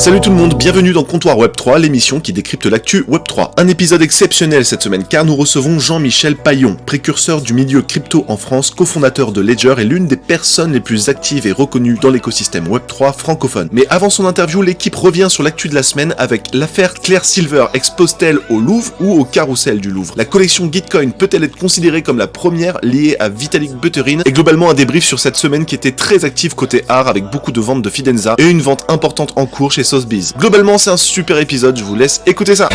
Salut tout le monde, bienvenue dans Comptoir Web3, l'émission qui décrypte l'actu Web3. Un épisode exceptionnel cette semaine car nous recevons Jean-Michel Paillon, précurseur du milieu crypto en France, cofondateur de Ledger et l'une des personnes les plus actives et reconnues dans l'écosystème Web3 francophone. Mais avant son interview, l'équipe revient sur l'actu de la semaine avec l'affaire Claire Silver. Expose-t-elle au Louvre ou au carrousel du Louvre? La collection Gitcoin peut-elle être considérée comme la première liée à Vitalik Buterin? Et globalement un débrief sur cette semaine qui était très active côté art avec beaucoup de ventes de Fidenza et une vente importante en cours chez Sotheby's. Globalement, c'est un super épisode, je vous laisse écouter ça.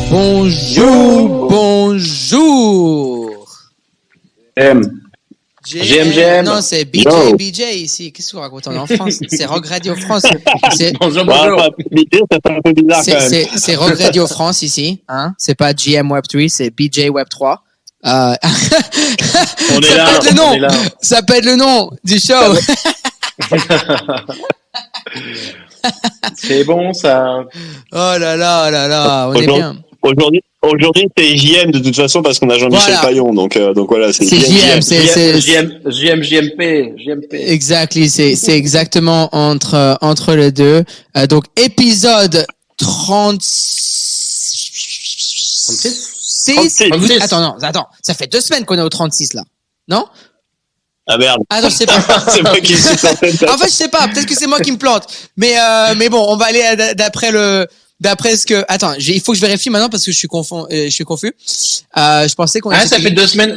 Bonjour. GM. Non, c'est BJ ici. Qu'est-ce que vous racontez? On est en France. C'est Rock Radio France. Bonjour. BJ, ça fait un peu bizarre quand même. C'est Rock Radio France ici. Hein? C'est pas GM Web 3, c'est BJ Web 3. On est là. Ça peut être le nom du show. C'est bon, ça. Oh là là, on est bien. Aujourd'hui, c'est JM de toute façon parce qu'on a Jean-Michel Paillon, donc voilà, c'est JM. JMP. Exactly, c'est exactement entre les deux. Donc épisode 36. Attends, ça fait 2 semaines qu'on est au 36 là. Non? Ah merde. Attends, je sais pas. C'est moi qui suis en fait. En fait, je sais pas, peut-être que c'est moi qui me plante. Mais bon, on va aller d'après ce que... Attends, il faut que je vérifie maintenant parce que je suis confus. Je pensais qu'on... ça fait 2 semaines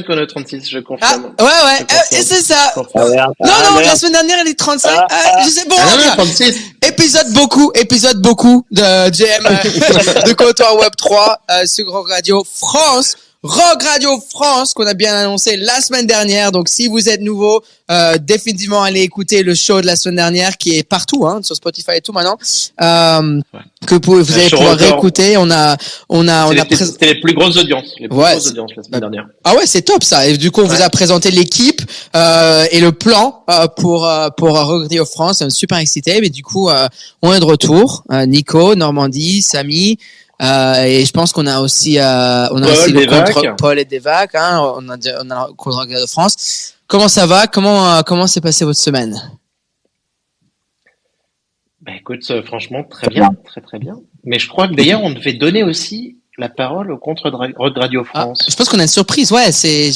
qu'on est au 36, je confirme. Ah, ouais, c'est ça. Non, la semaine dernière, elle est 35. Je sais, bon, 36. Épisode beaucoup de GM, de Comptoir Web 3, sur Rock Radio France, qu'on a bien annoncé la semaine dernière. Donc, si vous êtes nouveau, définitivement allez écouter le show de la semaine dernière qui est partout, hein, sur Spotify et tout maintenant. Que vous allez pouvoir réécouter. C'était les plus grosses audiences. Grosses audiences la semaine dernière. Ah ouais, c'est top ça. Et du coup, on vous a présenté l'équipe, et le plan, pour Rock Radio France. C'est super excité. Mais du coup, on est de retour. Nico, Normandie, Samy, et je pense qu'on a aussi Paul et Devac, hein, on a le compte Rock Radio France. Comment ça va? Comment s'est passée votre semaine? Écoute, franchement, très bien, très bien. Mais je crois que d'ailleurs, on devait donner aussi la parole au compte Rock Radio France. Je pense qu'on a une surprise, ouais, c'est...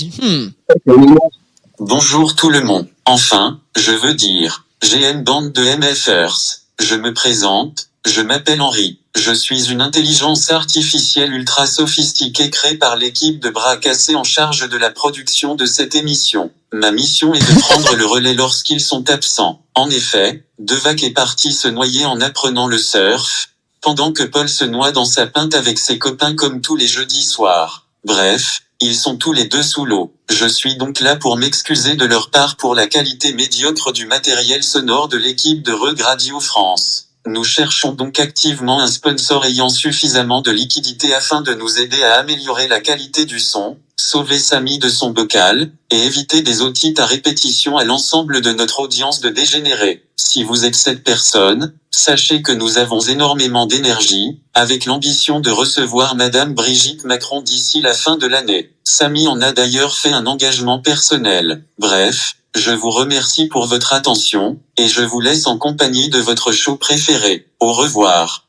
Bonjour tout le monde. Enfin, je veux dire, GM bande de MFers. Je me présente, je m'appelle Henri. Je suis une intelligence artificielle ultra sophistiquée créée par l'équipe de bras cassés en charge de la production de cette émission. Ma mission est de prendre le relais lorsqu'ils sont absents. En effet, Devac est parti se noyer en apprenant le surf, pendant que Paul se noie dans sa pinte avec ses copains comme tous les jeudis soirs. Bref, ils sont tous les deux sous l'eau. Je suis donc là pour m'excuser de leur part pour la qualité médiocre du matériel sonore de l'équipe de Rock Radio France. Nous cherchons donc activement un sponsor ayant suffisamment de liquidité afin de nous aider à améliorer la qualité du son, sauver Samy de son bocal, et éviter des otites à répétition à l'ensemble de notre audience de dégénérés. Si vous êtes cette personne, sachez que nous avons énormément d'énergie, avec l'ambition de recevoir Madame Brigitte Macron d'ici la fin de l'année. Samy en a d'ailleurs fait un engagement personnel. Bref, je vous remercie pour votre attention, et je vous laisse en compagnie de votre show préféré. Au revoir.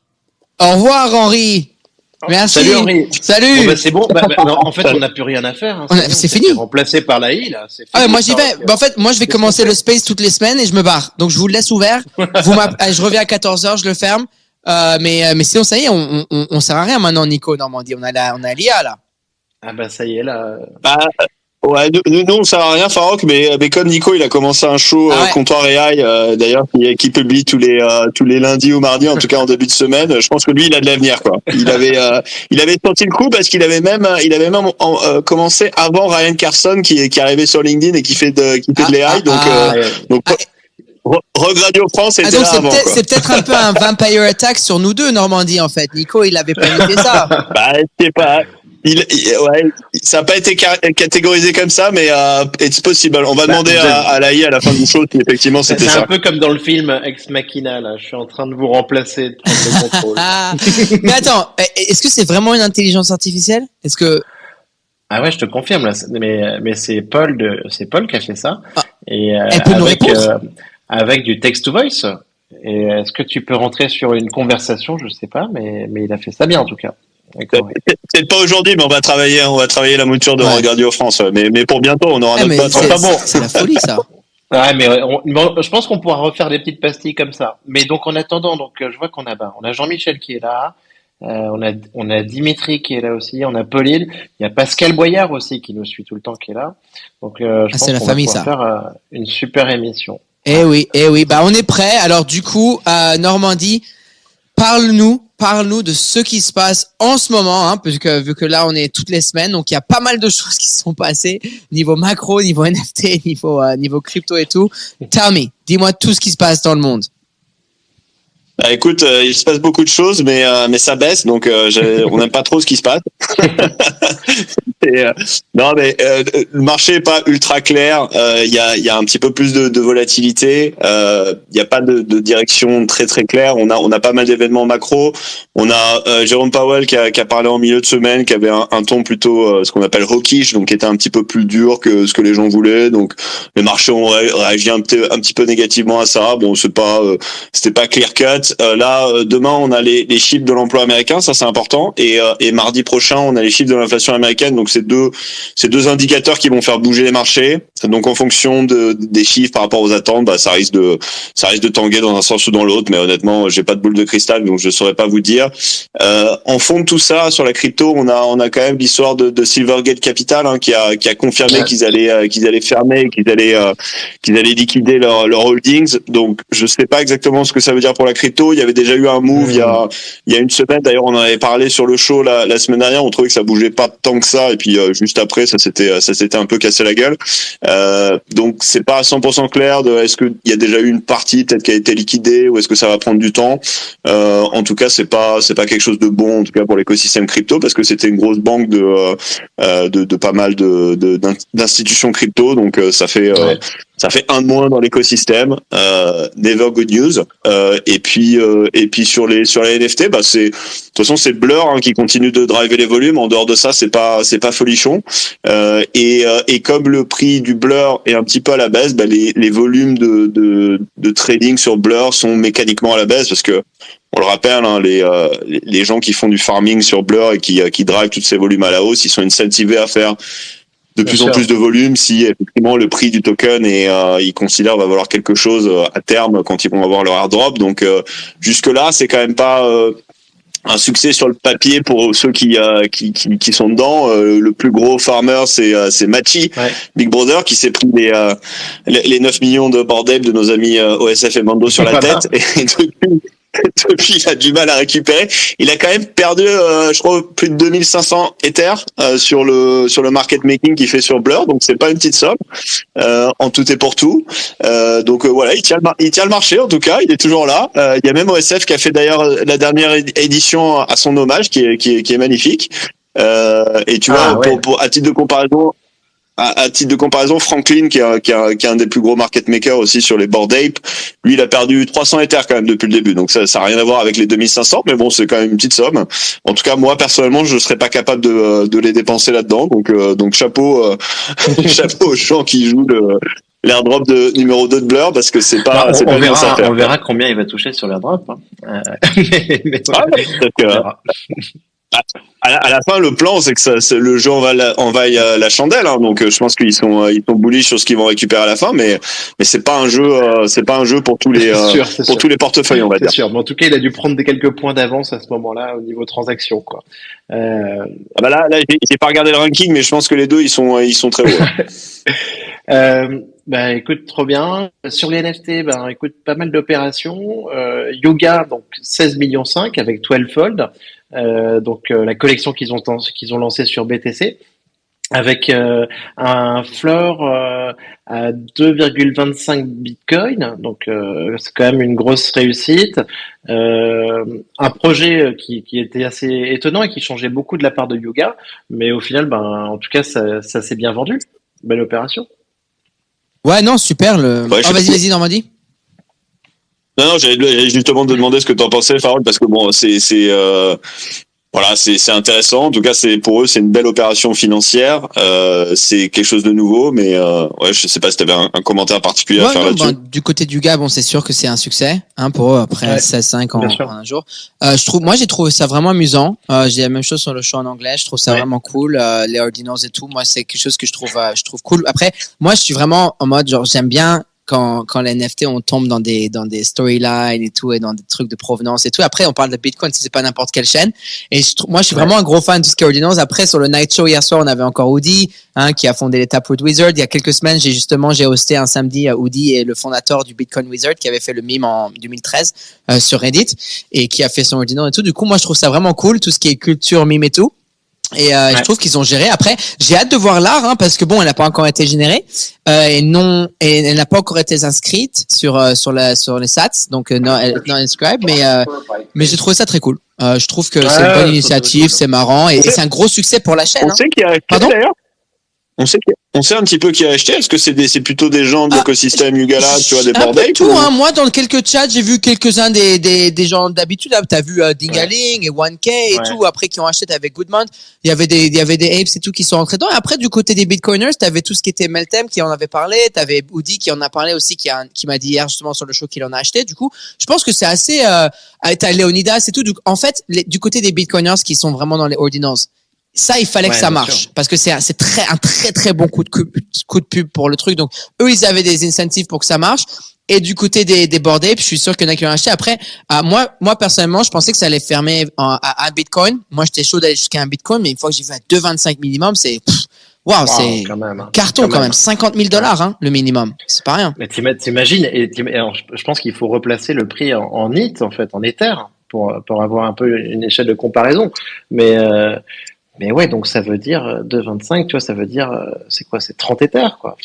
Au revoir, Henri. Merci. Salut, Henri. Salut. Bon, c'est bon. En fait, on n'a plus rien à faire. Hein. C'est fini. Remplacé par la I, là. C'est fini, moi, j'y vais. En fait, moi, je vais commencer le space toutes les semaines et je me barre. Donc, je vous le laisse ouvert. Je reviens à 14h, je le ferme. Mais sinon, ça y est, on sert à rien maintenant, Nico, Normandie. On a l'IA, là. Ah, ça y est, là. Ouais, nous on sert à rien, Farouk, mais comme Nico, il a commencé un show Comptoir AI, d'ailleurs, qui publie tous les lundis ou mardis, en tout cas en début de semaine. Je pense que lui, il a de l'avenir, quoi. Il avait senti le coup parce qu'il avait même commencé avant Ryan Carson qui arrivait sur LinkedIn et qui fait de l'AI, donc Rock Radio France était là avant. C'est peut-être un peu un vampire attack sur nous deux, Normandie, en fait. Nico, il avait planifié ça. Je sais pas. Ouais, ça n'a pas été catégorisé comme ça, mais it's possible. On va demander à l'AI à la fin du show si effectivement c'était ça. C'est un peu comme dans le film Ex Machina, là. Je suis en train de vous remplacer, de prendre le contrôle. Mais attends, est-ce que c'est vraiment une intelligence artificielle? Est-ce que... Ah ouais, je te confirme, là. Mais c'est Paul qui a fait ça. Ah, Et, elle peut nous répondre? avec du text to voice. Et est-ce que tu peux rentrer sur une conversation? Je sais pas, mais il a fait ça bien, en tout cas. Peut-être pas aujourd'hui, mais on va travailler la mouture de Road Radio France. Mais pour bientôt, on aura notre pote. C'est la folie, ça. Ouais, mais je pense qu'on pourra refaire des petites pastilles comme ça. Mais donc, en attendant, je vois qu'on a Jean-Michel qui est là. On a Dimitri qui est là aussi. On a Pauline. Il y a Pascal Boyard aussi qui nous suit tout le temps qui est là. Donc, je pense qu'on va pouvoir faire une super émission. Eh oui. Bah, on est prêt. Alors, du coup, Normandie, parle-nous de ce qui se passe en ce moment, vu que là, on est toutes les semaines. Donc, il y a pas mal de choses qui se sont passées niveau macro, niveau NFT, niveau crypto et tout. Tell me, dis-moi tout ce qui se passe dans le monde. Bah, écoute, il se passe beaucoup de choses, mais ça baisse, donc on n'aime pas trop ce qui se passe. Non, mais le marché est pas ultra clair. Il y a un petit peu plus de volatilité. Il y a pas de direction très très claire. On a pas mal d'événements macro. On a Jérôme Powell qui a parlé en milieu de semaine, qui avait un ton plutôt ce qu'on appelle hawkish, donc qui était un petit peu plus dur que ce que les gens voulaient. Donc les marchés ont réagi un petit peu négativement à ça. Bon, c'était pas clear cut. Là, demain, on a les chiffres de l'emploi américain, ça c'est important, et mardi prochain, on a les chiffres de l'inflation américaine. Donc c'est deux indicateurs qui vont faire bouger les marchés. Donc en fonction des chiffres par rapport aux attentes, bah ça risque de tanguer dans un sens ou dans l'autre. Mais honnêtement, j'ai pas de boule de cristal, donc je saurais pas vous dire. En fond de tout ça, sur la crypto, on a quand même l'histoire de Silvergate Capital qui a confirmé qu'ils allaient fermer, qu'ils allaient liquider leur holdings. Donc je sais pas exactement ce que ça veut dire pour la crypto. Il y avait déjà eu un move il y a une semaine. D'ailleurs, on en avait parlé sur le show la semaine dernière. On trouvait que ça bougeait pas tant que ça. Et puis juste après, ça s'était un peu cassé la gueule. Donc c'est pas à 100% clair de est-ce qu'il y a déjà eu une partie peut-être qui a été liquidée ou est-ce que ça va prendre du temps. En tout cas, c'est pas quelque chose de bon en tout cas pour l'écosystème crypto parce que c'était une grosse banque de pas mal d'institutions crypto. Donc ça fait un de moins dans l'écosystème. Never good news. Et puis sur les NFT, bah de toute façon c'est Blur qui continue de driver les volumes. En dehors de ça, c'est pas folichon. Et comme le prix du Blur est un petit peu à la baisse, bah les volumes de trading sur Blur sont mécaniquement à la baisse parce que on le rappelle, les gens qui font du farming sur Blur et qui drivent tous ces volumes à la hausse, ils sont incentivés à faire de plus en plus de volume si effectivement le prix du token ils considèrent va valoir quelque chose à terme quand ils vont avoir leur airdrop. Donc jusque là, c'est quand même pas un succès sur le papier pour ceux qui sont dedans. Le plus gros farmer c'est Machi, Big Brother, qui s'est pris les 9 millions de bordel de nos amis OSF et Mando sur la tête et depuis il a du mal à récupérer. Il a quand même perdu je crois plus de 2500 Ethers sur le market making qu'il fait sur Blur, donc c'est pas une petite somme en tout et pour tout. Donc voilà, il tient le marché en tout cas, il est toujours là. Il y a même OSF qui a fait d'ailleurs la dernière édition à son hommage qui est magnifique. Et tu vois, pour à titre de comparaison, Franklin, qui est un des plus gros market makers aussi sur les Bored Ape, lui, il a perdu 300 Ethers quand même depuis le début. Donc ça a rien à voir avec les 2500, mais bon, c'est quand même une petite somme. En tout cas, moi, personnellement, je serais pas capable de les dépenser là-dedans. Donc chapeau aux gens qui jouent l'airdrop de numéro 2 de Blur, parce que c'est pas, on verra combien il va toucher sur l'airdrop, À la fin, le plan, c'est que le jeu envahit la chandelle, donc je pense qu'ils sont bullish sur ce qu'ils vont récupérer à la fin, mais c'est pas un jeu pour tous les tous les portefeuilles, on va dire. C'est sûr, mais en tout cas, il a dû prendre quelques points d'avance à ce moment-là au niveau transaction, quoi. Là, j'ai pas regardé le ranking, mais je pense que les deux, ils sont très hauts. Bah écoute, trop bien. Sur les NFT, écoute, pas mal d'opérations. Yoga, donc 16 millions 5 avec 12 Fold. Donc la collection qu'ils ont lancée sur BTC. avec un floor à 2,25 Bitcoin, donc c'est quand même une grosse réussite. Un projet qui était assez étonnant et qui changeait beaucoup de la part de Yuga, mais au final, en tout cas, ça s'est bien vendu. Belle opération. Ouais, non, super. Ouais, Vas-y, Normandie. Non, j'allais justement te demander ce que t'en pensais, Farol, parce que bon, voilà, c'est intéressant. En tout cas, pour eux, c'est une belle opération financière. C'est quelque chose de nouveau, mais ouais, je sais pas si tu avais un commentaire particulier à faire là-dessus. Du côté du gars, c'est sûr que c'est un succès pour eux après 16-5 en un jour. Moi, j'ai trouvé ça vraiment amusant. J'ai la même chose sur le show en anglais. Je trouve ça vraiment cool. Les ordinals et tout, moi, c'est quelque chose que je trouve cool. Après, moi, je suis vraiment en mode genre j'aime bien quand les NFT on tombe dans des storylines et tout et dans des trucs de provenance et tout. Après on parle de Bitcoin, c'est pas n'importe quelle chaîne. Et moi je suis vraiment un gros fan de tout ce qui est ordinals. Après sur le Night Show hier soir on avait encore Woody qui a fondé les Taproot Wizard. Il y a quelques semaines j'ai hosté un samedi Woody et le fondateur du Bitcoin Wizard qui avait fait le meme en 2013 sur Reddit et qui a fait son ordinal et tout. Du coup moi je trouve ça vraiment cool tout ce qui est culture meme et tout. Et je trouve qu'ils ont géré. Après, j'ai hâte de voir l'art, parce que bon, elle n'a pas encore été générée et elle n'a pas encore été inscrite sur les SATs, donc non inscribed. Mais j'ai trouvé ça très cool. Je trouve que c'est une bonne initiative, c'est marrant et c'est un gros succès pour la chaîne. On sait qu'il y a d'ailleurs. On sait un petit peu qui a acheté. Est-ce que c'est plutôt des gens de l'écosystème Yuga Labs, tu vois, des Bored Ape tout, moi, dans quelques chats, j'ai vu quelques-uns des gens d'habitude. T'as vu Dingaling et 1K et tout, après qui ont acheté avec Goodman. Il y avait des apes et tout qui sont rentrés dedans. Et après, du côté des Bitcoiners, t'avais tout ce qui était Meltem qui en avait parlé. T'avais Woody qui en a parlé aussi, qui m'a dit hier justement sur le show qu'il en a acheté. Du coup, je pense que c'est assez. T'as Leonidas et tout. En fait, du côté des Bitcoiners qui sont vraiment dans les ordinals. Ça, il fallait que ça marche parce que c'est un très très bon coup de pub pour le truc. Donc eux, ils avaient des incentives pour que ça marche. Et du côté des Bored Ape, je suis sûr qu'il y en a qui l'ont acheté. Après, moi personnellement, je pensais que ça allait fermer à Bitcoin. Moi, j'étais chaud d'aller jusqu'à un Bitcoin, mais une fois que j'ai vu à 2,25 minimum, c'est c'est carton quand même. $50,000 le minimum, c'est pas rien. Mais t'imagines je pense qu'il faut replacer le prix en ETH en fait, en Ether pour avoir un peu une échelle de comparaison. Mais ouais, donc ça veut dire 2,25, tu vois, ça veut dire, c'est quoi, c'est 30 Ethers, quoi.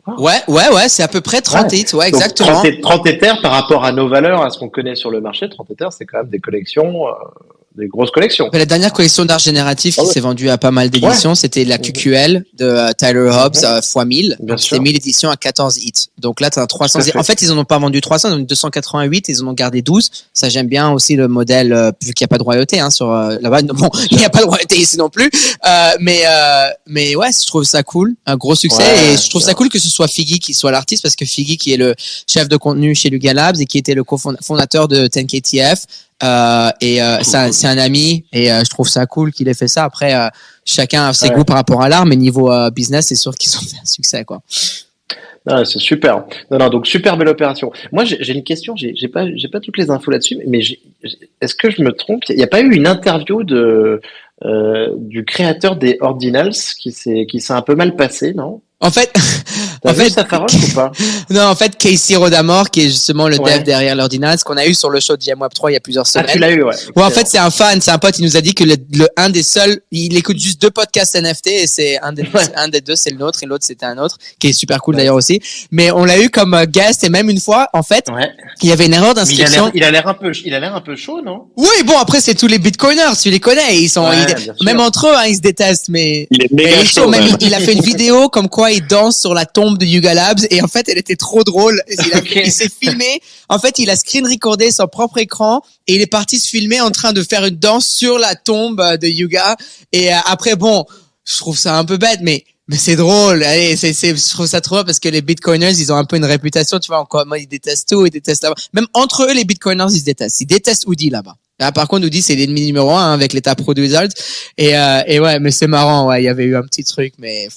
Wow. Ouais, c'est à peu près 30 ETH, ouais, exactement. 30 Ethers par rapport à nos valeurs, à ce qu'on connaît sur le marché, 30 Ethers, c'est quand même des collections, des grosses collections. La dernière collection d'art génératif qui s'est vendue à pas mal d'éditions, c'était la QQL de Tyler Hobbs fois 1000. C'était 1000 éditions à 14 hits. Donc là, tu as 300. En fait, ils en ont pas vendu 300, ils en ont 288, ils en ont gardé 12. Ça, j'aime bien aussi le modèle, vu qu'il n'y a pas de royauté, sur là-bas. Bon, il n'y a pas de royauté ici non plus. Mais ouais, je trouve ça cool. Un gros succès. Et je trouve ça cool que ce soit Figgy qui soit l'artiste parce que Figgy qui est le chef de contenu chez Yuga Labs et qui était le cofondateur de 10KTF. C'est un ami et je trouve ça cool qu'il ait fait ça. Après, chacun a ses goûts par rapport à l'art, mais niveau business, c'est sûr qu'ils ont fait un succès, quoi. Non, c'est super. Non, donc super belle opération. Moi, j'ai une question. J'ai pas toutes les infos là-dessus, mais est-ce que je me trompe? Il n'y a pas eu une interview du créateur des Ordinals qui s'est un peu mal passé, non? En fait, ça Farol ou pas? Non, en fait, Casey Rodamore, qui est justement le dev derrière l'Ordinals, qu'on a eu sur le show de GMWeb3 il y a plusieurs semaines. Ah, tu l'as eu, ouais. Ouais, en fait, c'est un fan, c'est un pote, il nous a dit que un des seuls, il écoute juste 2 podcasts NFT et c'est un des 2, c'est le nôtre et l'autre c'était un autre, qui est super cool d'ailleurs aussi. Mais on l'a eu comme guest et même une fois, en fait, il y avait une erreur d'inscription. Il a l'air un peu chaud, non? Oui, bon, après, c'est tous les Bitcoiners, tu les connais, ils sont, même entre eux, ils se détestent, mais il est méga chaud. Il a fait une vidéo comme quoi il danse sur la tombe de Yuga Labs et en fait elle était trop drôle. Il s'est filmé, en fait il a screen recordé son propre écran et il est parti se filmer en train de faire une danse sur la tombe de Yuga et après bon, je trouve ça un peu bête mais c'est drôle. Allez, je trouve ça trop drôle parce que les Bitcoiners, ils ont un peu une réputation, tu vois, encore moi ils détestent tout, ils détestent là-bas. Même entre eux les Bitcoiners, ils se détestent. Ils détestent Woody là-bas. Là, par contre, Woody, c'est l'ennemi numéro 1 avec les Taproot Wizards et ouais, mais c'est marrant, ouais, il y avait eu un petit truc mais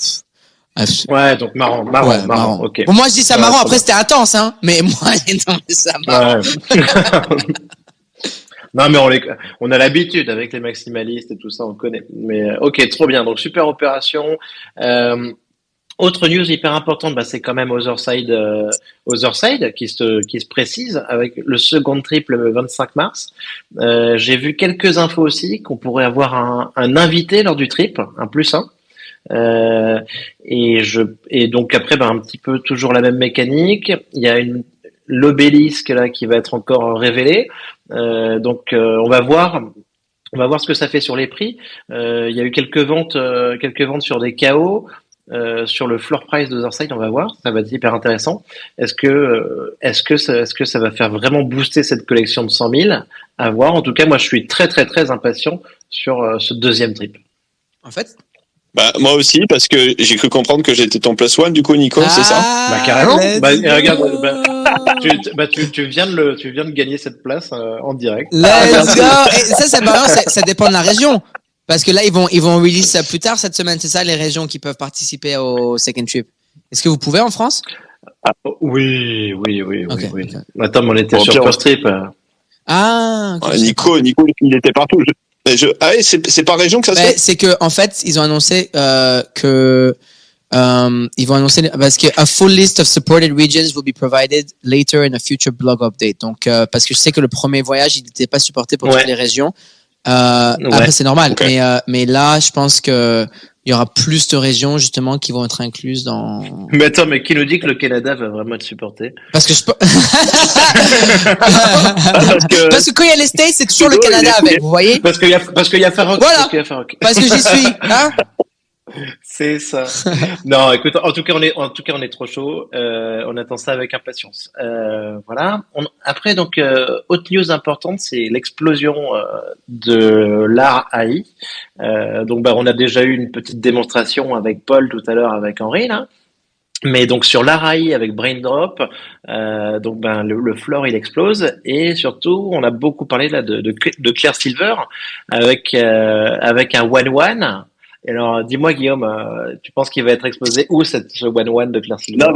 ouais, donc marrant, ok. Bon, moi, je dis ça marrant, après, c'était intense, mais moi, j'ai trouvé ça marrant. Non, mais on a l'habitude avec les maximalistes et tout ça, on connaît. Mais, ok, trop bien. Donc, super opération. Autre news hyper importante, c'est quand même Otherside qui se précise avec le second triple le 25 mars. J'ai vu quelques infos aussi qu'on pourrait avoir un invité lors du trip, un +1. Et donc après, un petit peu toujours la même mécanique. Il y a l'obélisque là qui va être encore révélé. Donc on va voir. On va voir ce que ça fait sur les prix. Il y a eu quelques ventes sur des KO, sur le floor price d'Otherside. On va voir, ça va être hyper intéressant. Est-ce que ça va faire vraiment booster cette collection de 100 000? À voir. En tout cas, moi, je suis très très très impatient sur ce deuxième trip. En fait. Moi aussi, parce que j'ai cru comprendre que j'étais ton plus one, du coup, Nico, c'est ça? Carrément. Regarde, tu viens de gagner cette place en direct. Let's go. Et ça, c'est marrant, ça dépend de la région. Parce que là, ils vont release ça plus tard cette semaine. C'est ça, les régions qui peuvent participer au second trip. Est-ce que vous pouvez en France? Oui. Okay. Attends, on était sur First Trip. Okay. Nico, il était partout. C'est par région que ça se fait? C'est que, en fait, ils ont annoncé ils vont annoncer parce que a full list of supported regions will be provided later in a future blog update. Donc parce que je sais que le premier voyage il n'était pas supporté pour toutes les régions. Après c'est normal, okay. Mais là je pense que il y aura plus de régions justement qui vont être incluses dans. Mais attends, mais qui nous dit que le Canada va vraiment être supporté? Parce que parce que quand il y a les States, c'est toujours le Canada avec, vous voyez? Parce qu'il y a Farok. Voilà. Parce que j'y suis, hein? C'est ça. Non, écoute, en tout cas, on est trop chaud. On attend ça avec impatience. Voilà. Après, donc, autre news importante, c'est l'explosion de l'art AI. Donc, on a déjà eu une petite démonstration avec Paul tout à l'heure, avec Henri, là. Mais donc sur l'art AI avec Braindrop, donc le floor il explose et surtout on a beaucoup parlé là de Claire Silver avec un 1-1. Et alors, dis-moi, Guillaume, tu penses qu'il va être exposé où, ce 1-1 de Claire Silver?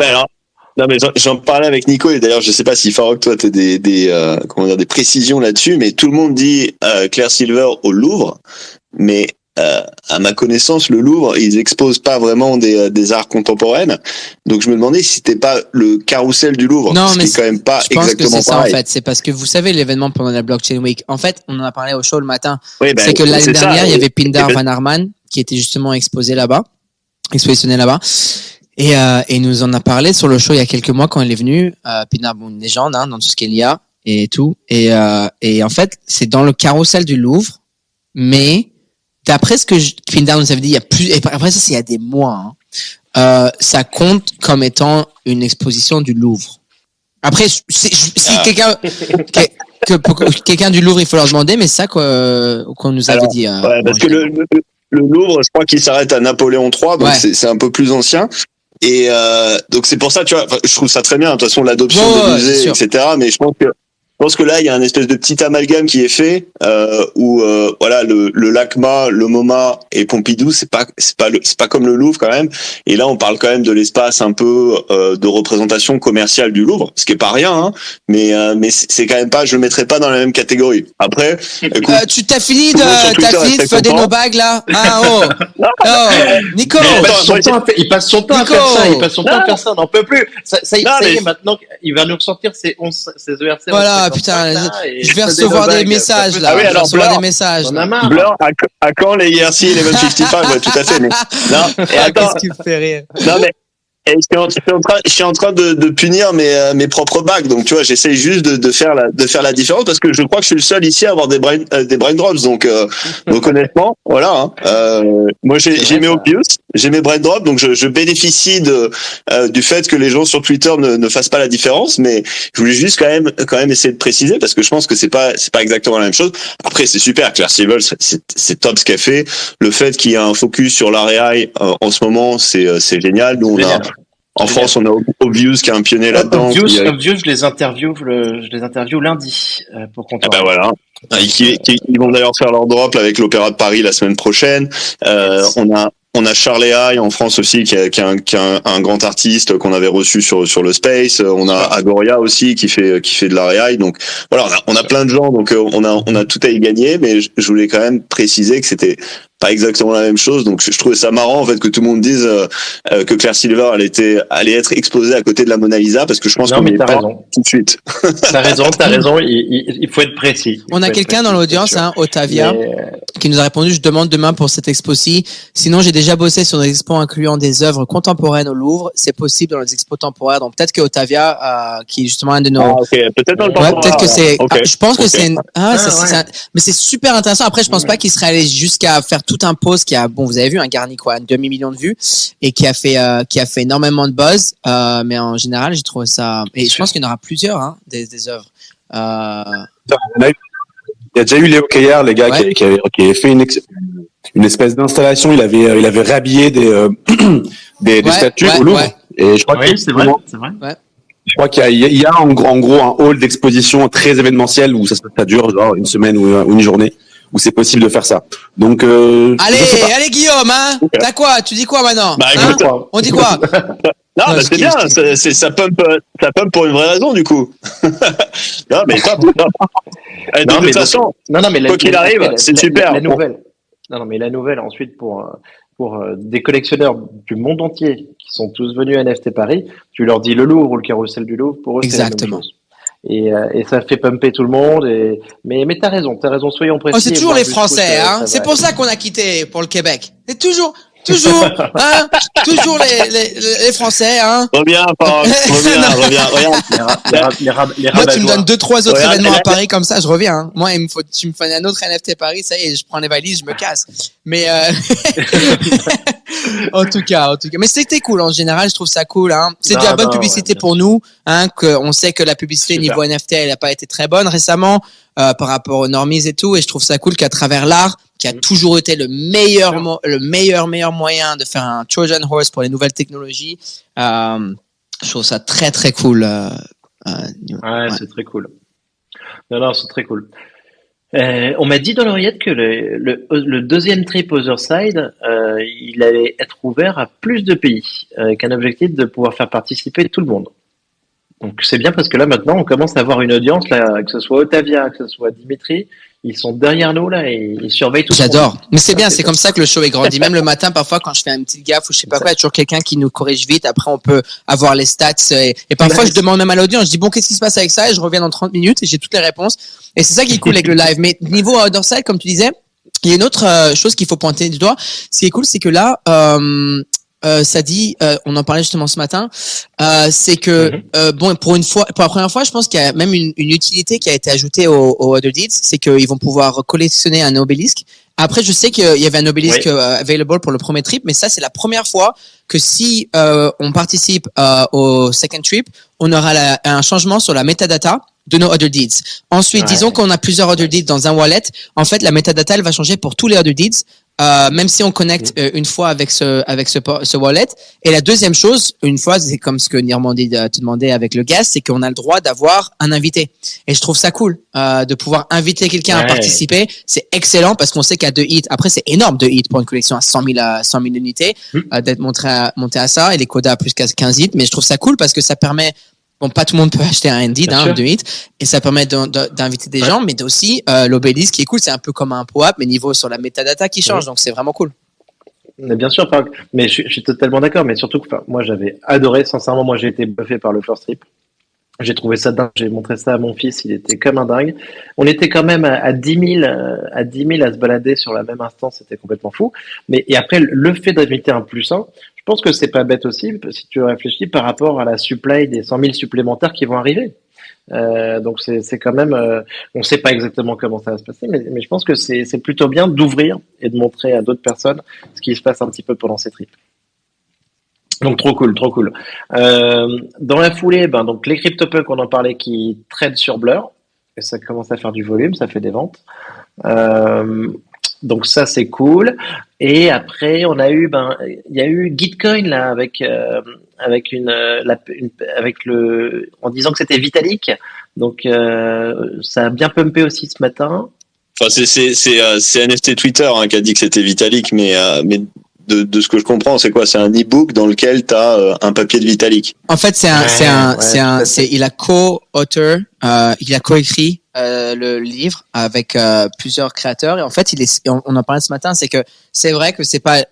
Non, mais j'en parlais avec Nico, et d'ailleurs, je sais pas si Farok, toi, t'as des précisions là-dessus, mais tout le monde dit Claire Silver au Louvre, mais à ma connaissance, le Louvre, ils exposent pas vraiment des arts contemporaines. Donc je me demandais si c'était pas le carrousel du Louvre, non, ce qui est quand même pas exactement pareil. Je pense que c'est ça en fait. C'est parce que vous savez l'événement pendant la Blockchain Week. En fait, on en a parlé au show le matin. Oui, c'est que l'année dernière, il y avait Pindar Van Arman qui était justement expositionné là-bas. Et il nous en a parlé sur le show il y a quelques mois quand il est venu. Pindar, une légende dans tout ce qu'il y a et tout. Et en fait, c'est dans le carrousel du Louvre, mais d'après ce que Pindar nous avait dit, il y a plus. Et après ça, c'est il y a des mois. Ça compte comme étant une exposition du Louvre. Après, si quelqu'un du Louvre, il faut leur demander, mais ça qu'on nous avait dit. Parce que le Louvre, je crois qu'il s'arrête à Napoléon III, donc c'est un peu plus ancien. Et donc c'est pour ça, tu vois, je trouve ça très bien. De toute façon, l'adoption des musées, etc. Mais je pense que là, il y a un espèce de petit amalgame qui est fait où voilà le LACMA, le MoMA et Pompidou, c'est pas comme le Louvre quand même. Et là, on parle quand même de l'espace un peu de représentation commerciale du Louvre, ce qui est pas rien, hein. Mais c'est quand même pas, je le mettrais pas dans la même catégorie. Après, écoute, tu t'as fini de faire des no bags là. Nico, il passe son temps à faire ça. On n'en peut plus. Ça y est, maintenant, il va nous ressortir ses ERC. Voilà, putain, je vais recevoir des messages là. Ah oui, alors des messages. Blur, à quand les ERC 1155? Ouais, tout à fait. Mais non. Et attends. Qu'est-ce qui me fait rire? Non mais. Je suis en train de punir mes propres bacs, donc tu vois, j'essaye juste de faire la différence parce que je crois que je suis le seul ici à avoir des brain drops, donc honnêtement, voilà. Moi j'ai mes obvious, j'ai mes brain drops, donc je bénéficie du fait que les gens sur Twitter ne fassent pas la différence, mais je voulais juste quand même essayer de préciser parce que je pense que c'est pas exactement la même chose. Après c'est super, Claire Silver, c'est top ce qu'elle fait. Le fait qu'il y ait un focus sur l'AREI en ce moment, c'est génial. Nous en France, on a Obvious qui est un pionnier là-dedans. Obvious, je les interview lundi pour qu'on. Ben voilà. Ils vont d'ailleurs faire leur drop avec l'Opéra de Paris la semaine prochaine. On a Charlie High en France aussi qui est un grand artiste qu'on avait reçu sur le Space. On a Agoria aussi qui fait de l'AREI. Donc voilà, on a plein de gens. Donc on a tout à y gagner. Mais je voulais quand même préciser que c'était pas exactement la même chose. Donc je trouvais ça marrant en fait que tout le monde dise que Claire Silver allait être exposée à côté de la Mona Lisa parce que je pense qu'on n'est pas tout de suite. T'as raison. Il faut être précis. On a quelqu'un dans l'audience, Otavia. qui nous a répondu, je demande demain pour cette expo-ci. Sinon, j'ai déjà bossé sur des expos incluant des œuvres contemporaines au Louvre. C'est possible dans les expos temporaires. Donc, peut-être que Ottavia, qui est justement un de nos... Ah, ok. Peut-être dans le Ouais, peut-être que c'est... Ok. je pense que c'est... ouais. Mais c'est super intéressant. Après, je pense pas qu'il serait allé jusqu'à faire tout un post qui a... Bon, vous avez vu, un garni, quoi, un demi-million de vues et qui a fait énormément de buzz. Mais en général, j'ai trouvé ça... Et je pense qu'il y en aura plusieurs, hein, des œuvres. Il y a déjà eu Léo Caillard, les gars, Ouais. qui avait fait une espèce d'installation. Il avait rhabillé des Ouais, statues ouais, au Louvre. ouais. Et je crois Oui, c'est vrai. je crois qu'il y a en gros un hall d'exposition très événementiel où ça dure genre une semaine ou une journée où c'est possible de faire ça. Donc Allez Guillaume, hein. Ok. T'as quoi? Tu dis quoi maintenant? Bah, Hein écoute, on dit quoi? Non, Non, bah, je c'est kiffe, bien, je kiffe. ça pump pour une vraie raison, du coup. Non, mais top. Non. Et de Non, mais toute façon, non, mais quoi qu'il arrive, c'est super. La nouvelle. Non, mais la nouvelle ensuite pour des collectionneurs du monde entier qui sont tous venus à NFT Paris, tu leur dis le Louvre ou le carrousel du Louvre, pour eux c'est la même Exactement. chose. Et ça fait pumper tout le monde. Mais t'as raison, soyons précis. Oh, c'est et toujours voir les jusqu'où Français, ça hein. va C'est aller. pour ça qu'on a quitté pour le Québec. C'est toujours, hein. Toujours les Français, hein. Reviens, reviens. Les Moi, tu me rabat-joie. donnes 2-3 autres Regarde, événements là, à Paris comme ça, je reviens, hein. Moi, tu me fais un autre NFT Paris, ça y est, je prends les valises, je me casse. Mais, en tout cas. Mais c'était cool, en général, je trouve ça cool, hein. C'est de la bonne publicité ouais, pour nous, hein, on sait que la publicité Super. niveau NFT, elle a pas été très bonne récemment, par rapport aux normies et tout, et je trouve ça cool qu'à travers l'art, qui a toujours été le meilleur moyen de faire un Trojan Horse pour les nouvelles technologies, je trouve ça très, très cool, Ouais, c'est très cool. Non, c'est très cool. On m'a dit dans l'oreillette que le deuxième trip Otherside, il allait être ouvert à plus de pays, avec un objectif de pouvoir faire participer tout le monde. Donc c'est bien parce que là maintenant on commence à avoir une audience, là, que ce soit Ottavia, que ce soit Dimitri, ils sont derrière nous là et ils surveillent tout. J'adore. Mais c'est bien, c'est comme ça que le show est grandi. Même le matin, parfois, quand je fais une petite gaffe ou je sais pas quoi, il y a toujours quelqu'un qui nous corrige vite. Après, on peut avoir les stats. Et parfois, je demande même à l'audience, je dis, bon, qu'est-ce qui se passe avec ça? Et je reviens dans 30 minutes et j'ai toutes les réponses. Et c'est ça qui est cool avec le live. Mais niveau Otherside, comme tu disais, il y a une autre chose qu'il faut pointer du doigt. Ce qui est cool, c'est que là, ça dit, on en parlait justement ce matin, c'est que bon, pour la première fois, je pense qu'il y a même une utilité qui a été ajoutée au Other Deeds, c'est qu'ils vont pouvoir collectionner un obélisque. Après, je sais qu'il y avait un obélisque available pour le premier trip, mais ça, c'est la première fois que si on participe au second trip, on aura un changement sur la metadata de nos Other Deeds. Ensuite, disons qu'on a plusieurs Other Deeds dans un wallet. En fait, la metadata, elle va changer pour tous les Other Deeds. Même si on connecte une fois avec ce wallet. Et la deuxième chose, une fois, c'est comme ce que Nirmandi te demandait avec le guest, c'est qu'on a le droit d'avoir un invité. Et je trouve ça cool de pouvoir inviter quelqu'un à participer. C'est excellent parce qu'on sait qu'à 2 hits, après c'est énorme 2 hits pour une collection à 100 000 unités, d'être monté à ça et les quotas à plus qu'à 15 hits. Mais je trouve ça cool parce que ça permet. Bon, pas tout le monde peut acheter un Indeed, hein, 2 hits, et ça permet d'inviter des gens, mais aussi l'obélisque qui est cool, c'est un peu comme un POAP, mais niveau sur la metadata qui change, donc c'est vraiment cool. Mais bien sûr, mais je suis totalement d'accord, mais surtout que moi j'avais adoré, sincèrement, moi j'ai été bluffé par le first trip. J'ai trouvé ça dingue, j'ai montré ça à mon fils, il était comme un dingue. On était quand même à 10 000 à se balader sur la même instance, c'était complètement fou. Et après, le fait d'inviter un +1, je pense que c'est pas bête aussi, si tu réfléchis par rapport à la supply des 100 000 supplémentaires qui vont arriver. Donc c'est quand même, on sait pas exactement comment ça va se passer, mais je pense que c'est plutôt bien d'ouvrir et de montrer à d'autres personnes ce qui se passe un petit peu pendant ces trips. Donc trop cool. Dans la foulée, donc les CryptoPunks, on en parlait, qui trade sur Blur, et ça commence à faire du volume, ça fait des ventes. Donc ça c'est cool. Et après on a eu, il y a eu Gitcoin là avec en disant que c'était Vitalik. Donc ça a bien pumpé aussi ce matin. Enfin, c'est NFT Twitter qui a dit que c'était Vitalik, mais de ce que je comprends, c'est quoi? C'est un e-book dans lequel tu as un papier de Vitalik. En fait, il a co-author, il a co-écrit le livre avec plusieurs créateurs. Et en fait, on en parlait ce matin, c'est que c'est vrai que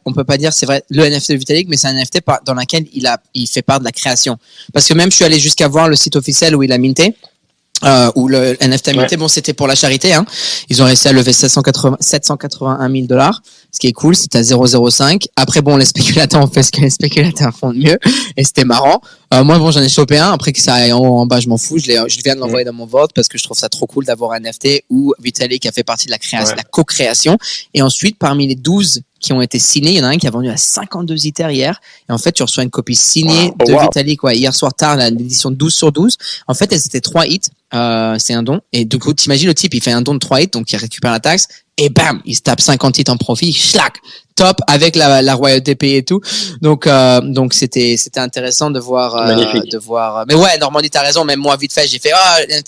on peut pas dire c'est vrai le NFT de Vitalik, mais c'est un NFT dans lequel il fait part de la création. Parce que même je suis allé jusqu'à voir le site officiel où il a minté. où le NFT minté, bon, c'était pour la charité, hein. Ils ont réussi à lever 781 000 $, ce qui est cool. C'était à 0,05. Après, bon, les spéculateurs ont fait ce que les spéculateurs font de mieux, et c'était marrant. Moi, bon, j'en ai chopé un. Après que ça aille en bas, je m'en fous. Je viens de l'envoyer dans mon vote parce que je trouve ça trop cool d'avoir un NFT où Vitalik a fait partie de la création, la co-création. Et ensuite, parmi les 12 qui ont été signés, il y en a un qui a vendu à 52 Ether hier. Et en fait, tu reçois une copie signée de Vitalik, hier soir tard, l'édition 12/12. En fait, elles étaient 3 hits. C'est un don. Et du coup, t'imagines le type, il fait un don de 3 hits, donc il récupère la taxe. Et bam, il se tape 50 hits en profit. Schlack! Top, avec la royauté payée et tout. Donc c'était intéressant de voir, mais ouais, Normandie, t'as raison. Même moi, vite fait, j'ai fait,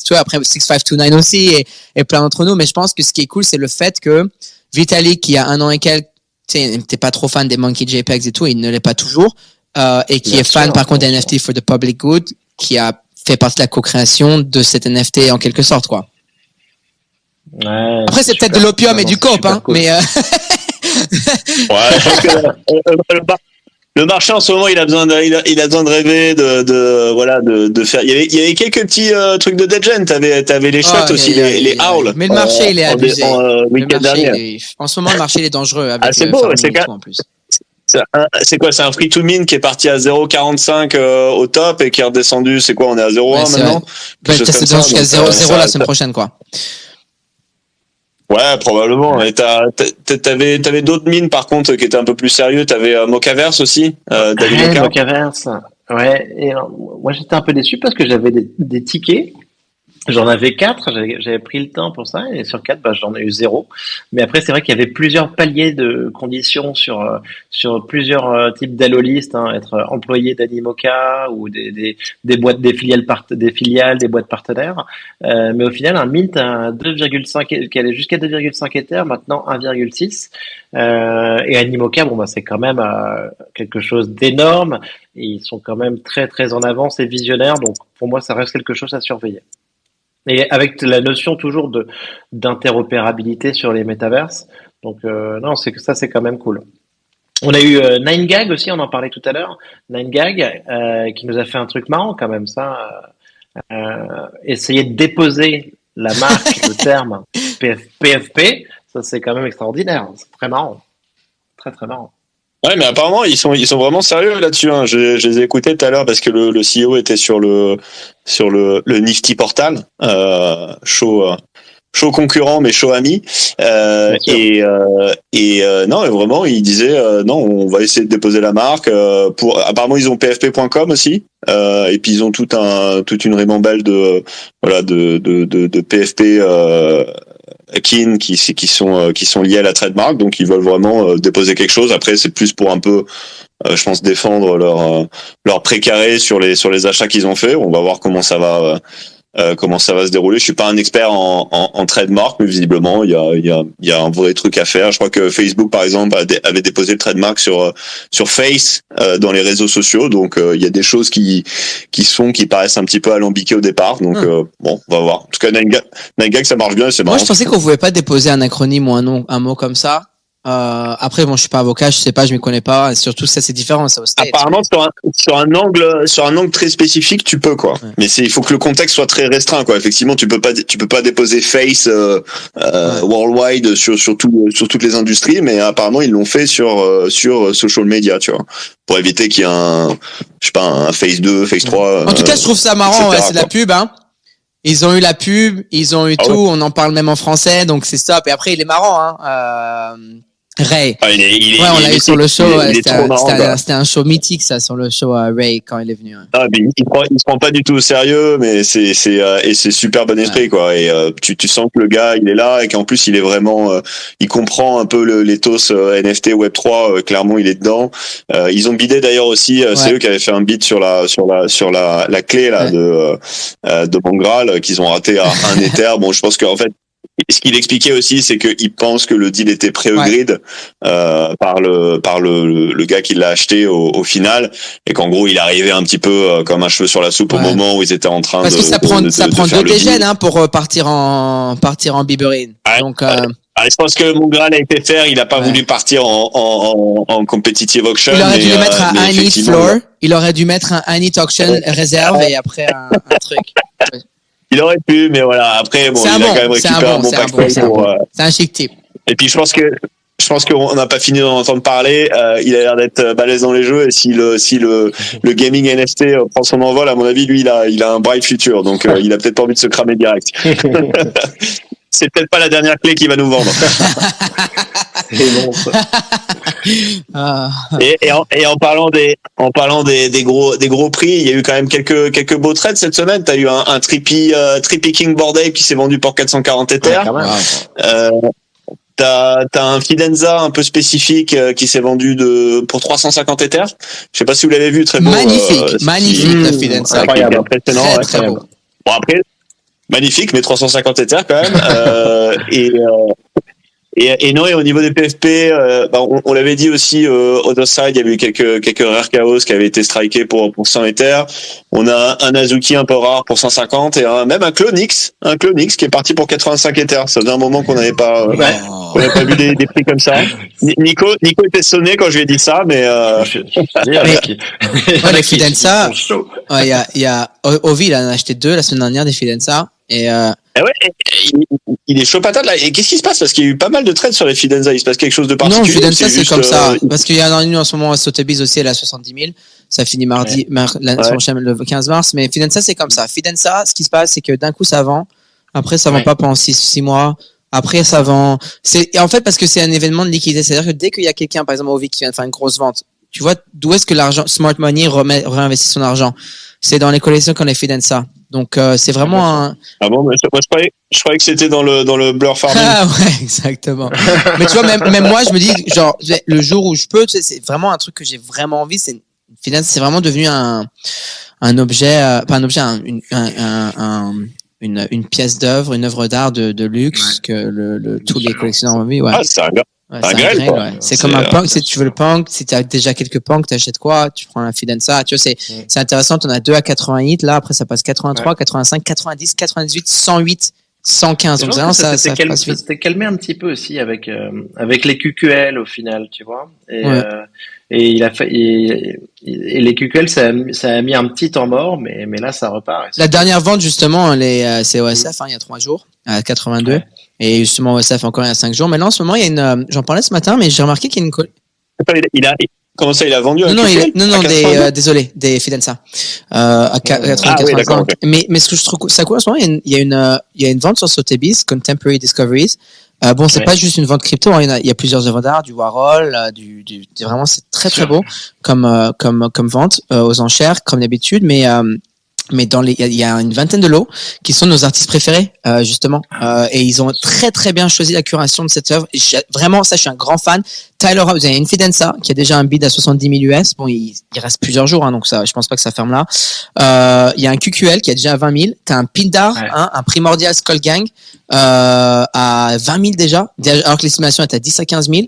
tu vois, après 6529 aussi et plein d'entre nous. Mais je pense que ce qui est cool, c'est le fait que Vitalik, qui a 1 an et quelques, t'es pas trop fan des Monkey JPEGs et tout, il ne l'est pas toujours, et qui est fan par contre des NFT for the public good, qui a fait partie de la co-création de cet NFT en quelque sorte, quoi. Ouais, après, c'est peut-être de l'opium et du cope, hein, cool. mais je pense que le marché en ce moment, il a besoin de rêver, de faire. Il y avait quelques petits trucs de deadgen. T'avais les chouettes aussi, les owls. Mais le marché, il est abusé. Week-end dernier. En ce moment, le marché il est dangereux avec c'est beau, c'est tout en plus. C'est quoi? C'est un free to min qui est parti à 0,45 au top et qui est redescendu. C'est quoi? On est à 0,1 maintenant. C'est jusqu'à 0,0 la semaine prochaine, quoi. Ouais, probablement. Et t'avais d'autres mines par contre qui étaient un peu plus sérieux. T'avais Mocaverse aussi. Mocaverse. Ouais. Et moi j'étais un peu déçu parce que j'avais des tickets. J'en avais 4, j'avais pris le temps pour ça, et sur 4, j'en ai eu 0. Mais après, c'est vrai qu'il y avait plusieurs paliers de conditions sur plusieurs types d'allolistes, hein, être employé d'Animoca ou des boîtes, des filiales, des boîtes partenaires. Mais au final, un mint à 2,5, qui allait jusqu'à 2,5 Ether, maintenant 1,6. Et Animoca, c'est quand même quelque chose d'énorme. Et ils sont quand même très, très en avance et visionnaires. Donc, pour moi, ça reste quelque chose à surveiller. Et avec la notion toujours d'interopérabilité sur les métaverses. Donc, non, c'est quand même cool. On a eu 9gag aussi, on en parlait tout à l'heure. 9gag, qui nous a fait un truc marrant quand même, ça. Essayer de déposer la marque, le terme PFP, ça c'est quand même extraordinaire. C'est très marrant. Très, très marrant. Ouais, mais apparemment ils sont vraiment sérieux là-dessus. Hein. Je les ai écoutés tout à l'heure parce que le CEO était sur le Nifty Portal, chaud concurrent mais chaud ami. Non, vraiment il disait non, on va essayer de déposer la marque. Apparemment ils ont PFP.com aussi. Et puis ils ont toute une ribambelle de PFP. Kin qui sont liés à la trademark, donc ils veulent vraiment déposer quelque chose. Après c'est plus pour un peu je pense défendre leur précaré sur les achats qu'ils ont fait. On va voir comment ça va se dérouler. Je suis pas un expert en trademark, mais visiblement il y a un vrai truc à faire. Je crois que Facebook par exemple avait déposé le trademark sur Face dans les réseaux sociaux, donc il y a des choses qui paraissent un petit peu alambiquées au départ, donc bon, on va voir. En tout cas 9gag ça marche bien et c'est marrant. Moi je pensais qu'on pouvait pas déposer un acronyme ou un mot comme ça. Après, bon, je suis pas avocat, je sais pas, je m'y connais pas. Et surtout, ça, c'est différent, ça, au States. Apparemment, sur un angle très spécifique, tu peux, quoi. Ouais. Mais il faut que le contexte soit très restreint, quoi. Effectivement, tu peux pas déposer Face, worldwide sur toutes les industries, mais apparemment, ils l'ont fait sur social media, tu vois. Pour éviter qu'il y ait un Face 2, Face 3. En tout cas, je trouve ça marrant, etc., c'est de la pub, hein. Ils ont eu la pub, ils ont eu tout, on en parle même en français, donc c'est stop. Et après, il est marrant, hein. Ray. On l'a eu sur le show. C'était un show mythique, ça, sur le show Ray quand il est venu. Hein. Ah, mais il se prend pas du tout au sérieux, mais c'est super bon esprit, quoi. Et tu sens que le gars, il est là et qu'en plus il est vraiment, il comprend un peu l'éthos NFT Web3. Clairement, il est dedans. Ils ont bidé d'ailleurs aussi. C'est eux qui avaient fait un bid sur la clé là de Mangral qu'ils ont raté à 1 Ether. Bon, je pense qu'en fait. Ce qu'il expliquait aussi, c'est qu'il pense que le deal était pré-agreed par le gars qui l'a acheté au final, et qu'en gros il arrivait un petit peu comme un cheveu sur la soupe au moment où ils étaient en train parce que ça prend 2 TGN hein, pour partir en Biberine. Ouais, donc je pense que Mongral a été faire, il a pas voulu partir en competitive auction. Il aurait dû le mettre à Init Floor, il aurait dû mettre un Init Auction réserve et après un truc. Il aurait pu, mais voilà. Après, bon, il a quand même récupéré un bon pactole pour. C'est un chic type. Et puis je pense qu'on n'a pas fini d'en entendre parler. Il a l'air d'être balèze dans les jeux, et si le gaming NFT prend son envol, à mon avis, lui, il a un bright futur. Donc il a peut-être pas envie de se cramer direct. C'est peut-être pas la dernière clé qu'il va nous vendre. C'est bon, ça. Et en parlant des gros prix, il y a eu quand même quelques beaux trades cette semaine. T'as eu un Trippy King Bored Ape qui s'est vendu pour 440 Ethers. T'as un Fidenza un peu spécifique qui s'est vendu pour 350 Ethers. Je sais pas si vous l'avez vu, très beau. Magnifique le Fidenza. Incroyable, impressionnant. Très beau. Bon après, magnifique, mais 350 Ethers quand même. Et non, et au niveau des PFP, on l'avait dit aussi, Other Side, il y avait eu quelques rares chaos qui avaient été strikés pour 100 Ethers. On a un Azuki un peu rare pour 150 et même un Clonix qui est parti pour 85 Ethers. Ça faisait un moment qu'on n'avait pas vu des prix comme ça. Nico était sonné quand je lui ai dit ça, mais les Fidenza, il y a Ovi, il en a acheté 2 la semaine dernière des Fidenza et il est chaud patate là. Et qu'est-ce qui se passe? Parce qu'il y a eu pas mal de trades sur les Fidenza. Il se passe quelque chose de particulier. Non, Fidenza c'est comme ça. Parce qu'il y a une en ce moment à Sotheby's aussi, elle est à 70 000. Ça finit mardi, le 15 mars. Mais Fidenza c'est comme ça. Fidenza, ce qui se passe, c'est que d'un coup ça vend. Après ça vend pas pendant 6 mois. Après ça vend. Et en fait parce que c'est un événement de liquidité. C'est-à-dire que dès qu'il y a quelqu'un, par exemple Ovi, qui vient de faire une grosse vente, tu vois d'où est-ce que l'argent, Smart Money réinvestit son argent? C'est dans les collections qu'on a Fidenza. Donc c'est vraiment un. Ah bon, mais je croyais que c'était dans le Blur Farming. Ah ouais, exactement. Mais tu vois, même moi, je me dis, genre, le jour où je peux, tu sais, c'est vraiment un truc que j'ai vraiment envie. Fidenza, c'est vraiment devenu un objet, pas un objet, une pièce d'œuvre, une œuvre d'art de luxe que tous les collectionneurs ont envie. Ouais. Ah, c'est un graal, quoi. Ouais. C'est comme un punk. Si tu veux le punk, si tu as déjà quelques punks, t'achètes quoi? Tu prends la Fidenza. Tu vois, c'est intéressant. On a 2 à 88. Là, après, ça passe 83, 85, 90, 98, 108, 115. Donc, vraiment, ça passe vite. C'était calmé un petit peu aussi avec les QQL au final, tu vois. Et les QQL, ça a mis un petit temps mort, mais là, ça repart. La dernière vente, justement, c'est OSF, il y a 3 jours, à 82. Ouais. Et justement, OSF encore il y a 5 jours. Mais là, en ce moment, il y a j'en parlais ce matin, mais j'ai remarqué qu'il y a une comment ça, il a vendu des Fidenza à 85. Mais ce que je trouve ça cool en ce moment, il y a une vente sur Sotheby's, Contemporary Discoveries. C'est pas juste une vente crypto, hein, il y a plusieurs œuvres d'art, du Warhol, vraiment c'est très très beau comme vente aux enchères comme d'habitude, mais il y a une vingtaine de lots qui sont nos artistes préférés justement et ils ont très très bien choisi la curation de cette œuvre. Vraiment, ça, je suis un grand fan. Tyler House, il y a une Fidenza qui a déjà un bid à 70 000 US. Bon, il reste plusieurs jours, hein, donc ça, je pense pas que ça ferme là. Il y a un QQL qui a déjà 20 000. T'as un Pindar, un Primordial Skull Gang à 20 000 déjà, alors que l'estimation est à 10 à 15 000.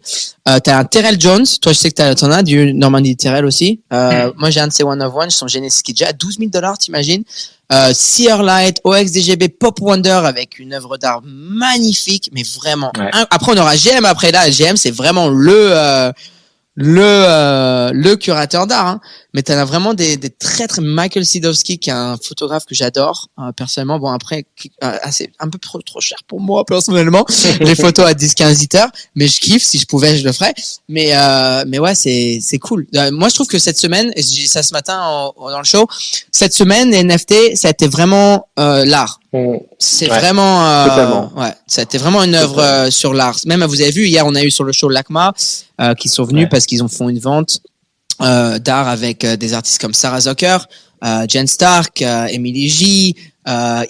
T'as un Terrell Jones. Toi, je sais que t'en as du Normandy Terrell aussi. Moi, j'ai un de ces One of One, son Genesis qui est déjà à 12 000 $, t'imagines? Seer Light, OXDGB, Pop Wonder avec une œuvre d'art magnifique, mais vraiment. Après, on aura GM après là. GM, c'est vraiment le curateur d'art, hein. Mais t'en as vraiment des très très Michael Sidowski qui est un photographe que j'adore personnellement. Bon, après c'est un peu trop cher pour moi personnellement les photos à 10-15 litres, mais je kiffe. Si je pouvais, je le ferais. Mais ouais, c'est cool. Moi, je trouve que cette semaine, et je dis ça ce matin dans le show, cette semaine les NFT, ça a été vraiment l'art. C'est vraiment ça a été vraiment une œuvre sur l'art. Même vous avez vu hier, on a eu sur le show LACMA qui sont venus parce qu'ils font une vente d'art avec des artistes comme Sarah Zucker, Jen Stark, Emily J,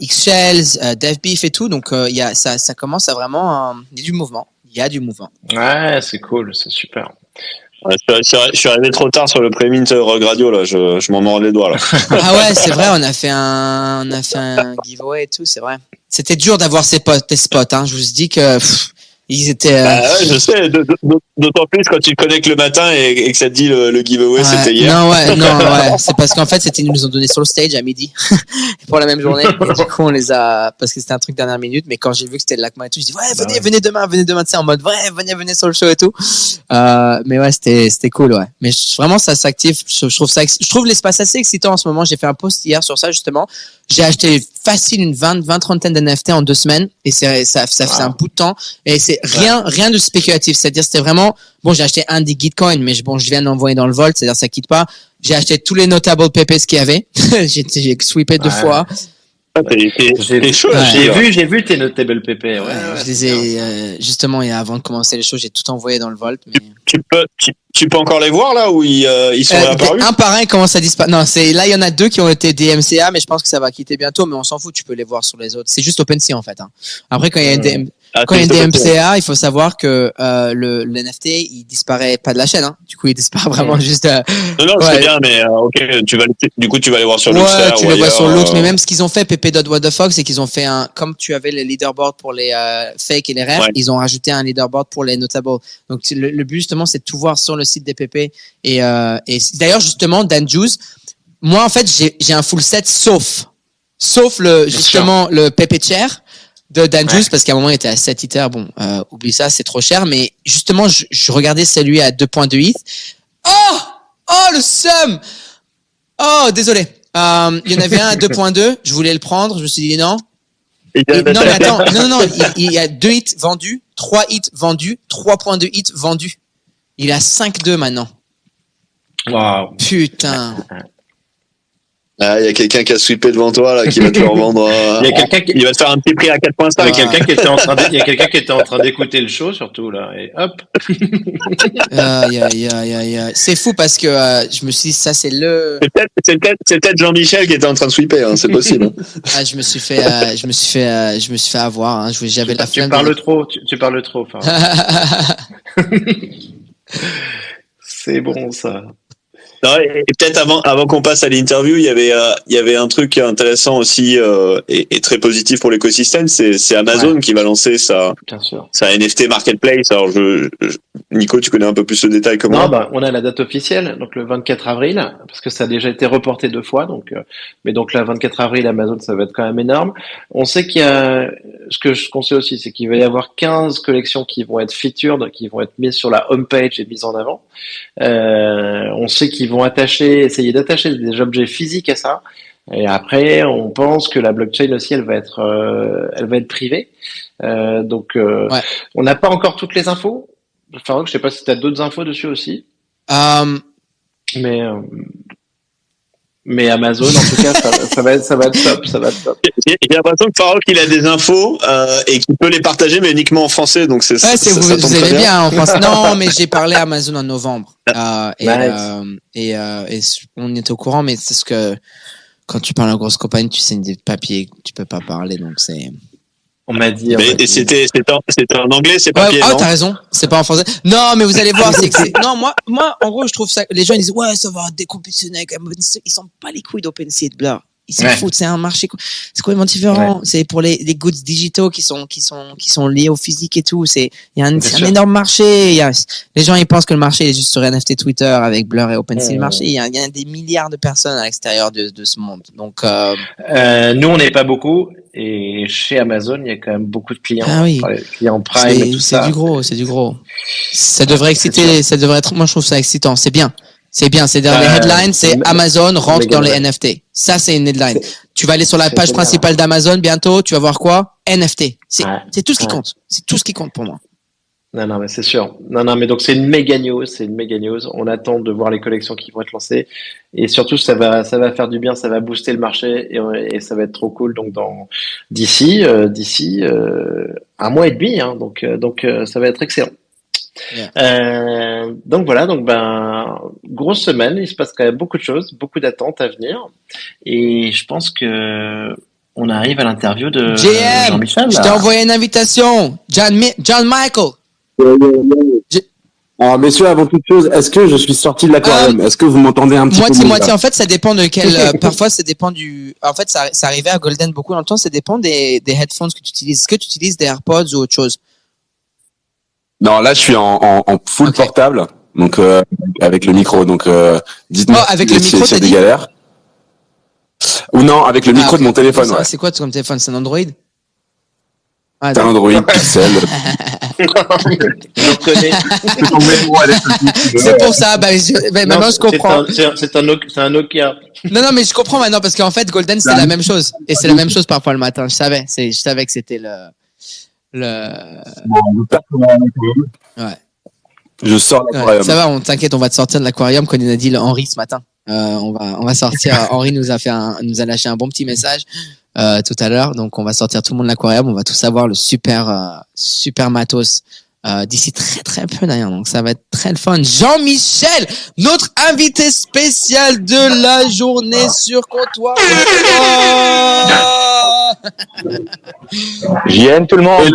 X-Shells, Dave Beef et tout. Donc ça commence à vraiment il y a du mouvement. Ouais, c'est cool, c'est super. Ouais, je suis arrivé trop tard sur le pré-mint Rogue Radio là, je m'en mords les doigts là. Ah ouais, c'est vrai, on a fait un giveaway et tout, c'est vrai. C'était dur d'avoir des spots, hein. Je vous dis que Ils étaient. Ouais, je sais. D'autant plus quand tu te connectes le matin et que ça te dit le giveaway, c'était hier. Non, ouais. C'est parce qu'en fait, ils nous ont donné sur le stage à midi pour la même journée. Et du coup, on les a, parce que c'était un truc dernière minute. Mais quand j'ai vu que c'était le Lacma et tout, je dis ouais, venez demain, tu sais, en mode ouais, venez sur le show et tout. Mais ouais, c'était cool, ouais. Mais vraiment, ça s'active. Je trouve l'espace assez excitant en ce moment. J'ai fait un post hier sur ça justement. J'ai acheté facile une 20-30 d'NFT en 2 semaines et ça faisait un bout de temps et c'est rien de spéculatif. C'est-à-dire, c'était vraiment, bon, j'ai acheté un des Gitcoin, mais bon, je viens d'envoyer dans le Volt, c'est-à-dire, ça quitte pas. J'ai acheté tous les notable PPs qu'il y avait. j'ai sweepé 2 fois. J'ai chaud. J'ai vu tes notable PP. Ouais, je les ai, justement, avant de commencer les shows, j'ai tout envoyé dans le Volt, mais. Tu peux encore les voir là où ils sont réapparus? Un par un, ils commencent à disparaître. Non, là, il y en a 2 qui ont été des MCA, mais je pense que ça va quitter bientôt, mais on s'en fout, tu peux les voir sur les autres. C'est juste OpenSea, en fait, hein. Après, quand il y a une DMCA, il faut savoir que, le NFT, il disparaît pas de la chaîne, hein. Du coup, il disparaît vraiment juste, Non, c'est bien, mais, ok, tu vas aller voir sur Lootster. Ouais, tu les vois sur l'autre, mais même ce qu'ils ont fait, pp.whatthefuck, c'est qu'ils ont fait comme tu avais les leaderboards pour les, fake et les rares, ils ont rajouté un leaderboard pour les notables. Donc, le but, justement, c'est de tout voir sur le site des PP. Et d'ailleurs, justement, Dan Juice, moi, en fait, j'ai un full set sauf le PP Chair de Dan Juice, parce qu'à un moment, il était à 7 Ether. Bon, oublie ça, c'est trop cher. Mais justement, je regardais celui à 2.2 ETH. Oh, le seum! Oh, désolé. Il y en avait un à 2.2. Je voulais le prendre. Je me suis dit non. Non, mais attends. Non. Il y a 2 hits vendus, 3 hits vendus, 3.2 hits vendus. Il a 5.2 maintenant. Waouh. Putain. Ah, il y a quelqu'un qui a sweepé devant toi, là, qui va te le revendre. Il va te faire un petit prix à 4.5. Il y a quelqu'un qui était en train d'écouter le show, surtout, là. Et hop. C'est fou parce que, je me suis dit, ça, c'est le. C'est peut-être Jean-Michel qui était en train de sweeper, hein, c'est possible. Je me suis fait avoir, hein. J'avais la flemme. Tu parles trop, enfin. C'est bon, ça. Non, et peut-être avant qu'on passe à l'interview, il y avait un truc intéressant aussi et très positif pour l'écosystème, c'est Amazon qui va lancer sa NFT marketplace. Alors Nico, tu connais un peu plus le détail que moi. Non, on a la date officielle, donc le 24 avril, parce que ça a déjà été reporté 2 fois, donc mais donc le 24 avril, Amazon, ça va être quand même énorme. On sait qu'il y a ce qu'on sait aussi, c'est qu'il va y avoir 15 collections qui vont être featured, qui vont être mises sur la homepage et mises en avant. On sait qu'ils vont essayer d'attacher des objets physiques à ça. Et après, on pense que la blockchain aussi, elle va être privée. Donc, on n'a pas encore toutes les infos. Farouk, je sais pas si tu as d'autres infos dessus aussi. Mais Amazon, en tout cas, ça va être top. J'ai l'impression que Farouk, il a des infos et qu'il peut les partager, mais uniquement en français. Donc ça vous aimez bien en français. Non, mais j'ai parlé à Amazon en novembre. Et on était au courant, mais c'est ce que quand tu parles à une grosse compagnie, tu signes des papiers, tu peux pas parler, donc c'est. On m'a dit. Mais c'était en anglais, c'est papier. Ah, t'as raison, c'est pas en français. Non, mais vous allez voir, non, moi, en gros, je trouve ça, les gens, ils disent, ouais, ça va décompétitionner avec OpenSea. Ils sont pas les couilles d'OpenSea de Blur. Ils s'en foutent, c'est un marché, c'est complètement différent. C'est pour les goods digitaux qui sont liés au physique et tout. C'est un énorme marché. Les gens, ils pensent que le marché est juste sur NFT Twitter avec Blur et OpenSea. Le marché, il y a des milliards de personnes à l'extérieur de ce monde. Donc, nous, on n'est pas beaucoup. Et chez Amazon, il y a quand même beaucoup de clients. Ah oui. Les clients Prime et tout ça. C'est du gros. Ça devrait exciter, moi, je trouve ça excitant. C'est bien. C'est dans les headlines, c'est Amazon rentre dans les NFT. Ça, c'est une headline. Tu vas aller sur la page principale d'Amazon bientôt, tu vas voir quoi? NFT. C'est tout ce qui compte. C'est tout ce qui compte pour moi. Non, mais c'est sûr. Non, mais donc c'est une méga news. On attend de voir les collections qui vont être lancées. Et surtout, ça va faire du bien, ça va booster le marché et ça va être trop cool. Donc d'ici un mois et demi, hein. Donc ça va être excellent. Donc voilà, grosse semaine, il se passe quand même beaucoup de choses, beaucoup d'attentes à venir, et je pense que on arrive à l'interview de Jean-Michel. Je t'ai envoyé une invitation, John Michael. Alors messieurs, avant toute chose, est-ce que je suis sorti de l'aquarium? Est-ce que vous m'entendez un petit peu? Moitié. En fait, ça dépend de quel. Parfois, ça dépend du. En fait, ça arrivait à Golden beaucoup dans le temps. Ça dépend des headphones que tu utilises. Est-ce que tu utilises des AirPods ou autre chose? Non, là, je suis en full portable, donc avec le micro. Donc, dites-moi avec le micro, s'il y a des galères. Ou non, avec le micro de mon téléphone. Ouais. C'est quoi comme téléphone? C'est un Android? C'est un Android Pixel. Je connais. C'est pour ça. Maintenant, je comprends. C'est un Nokia. Non, mais je comprends maintenant parce qu'en fait, Golden, c'est la même chose. Et c'est la même chose parfois le matin. Je savais que c'était Ouais. Je sors de l'aquarium. Ça va, t'inquiète, on va te sortir de l'aquarium comme il a dit Henri ce matin. On va sortir. Henri nous a lâché un bon petit message tout à l'heure. Donc on va sortir tout le monde de l'aquarium. On va tous avoir le super matos d'ici très très peu d'ailleurs. Donc ça va être très le fun. Jean-Michel, notre invité spécial de la journée sur Comptoir. JN tout le monde.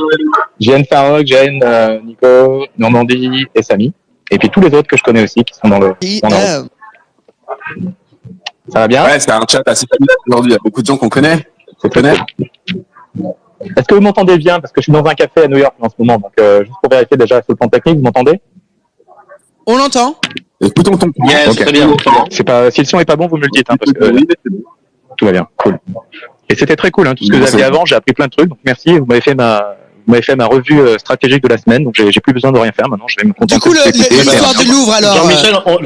JN Farok, JN Nico, Normandie et Samy. Et puis tous les autres que je connais aussi qui sont dans le. Ça va bien? Ouais, c'est un chat assez familial aujourd'hui. Il y a beaucoup de gens qu'on connaît. Est-ce que vous m'entendez bien? Parce que je suis dans un café à New York en ce moment. Donc, juste pour vérifier déjà sur le plan technique, vous m'entendez? On l'entend. Écoutons ton point. Yes, okay. Très bien. Si le son est pas bon, vous me le dites. Hein, parce que tout va bien. Cool. Et c'était très cool. Hein, tout ce que vous aviez avant, j'ai appris plein de trucs. Donc, merci. Vous m'avez fait ma revue stratégique de la semaine. Donc, j'ai plus besoin de rien faire. Maintenant, je vais me contenter. Du coup, l'histoire du Louvre, alors.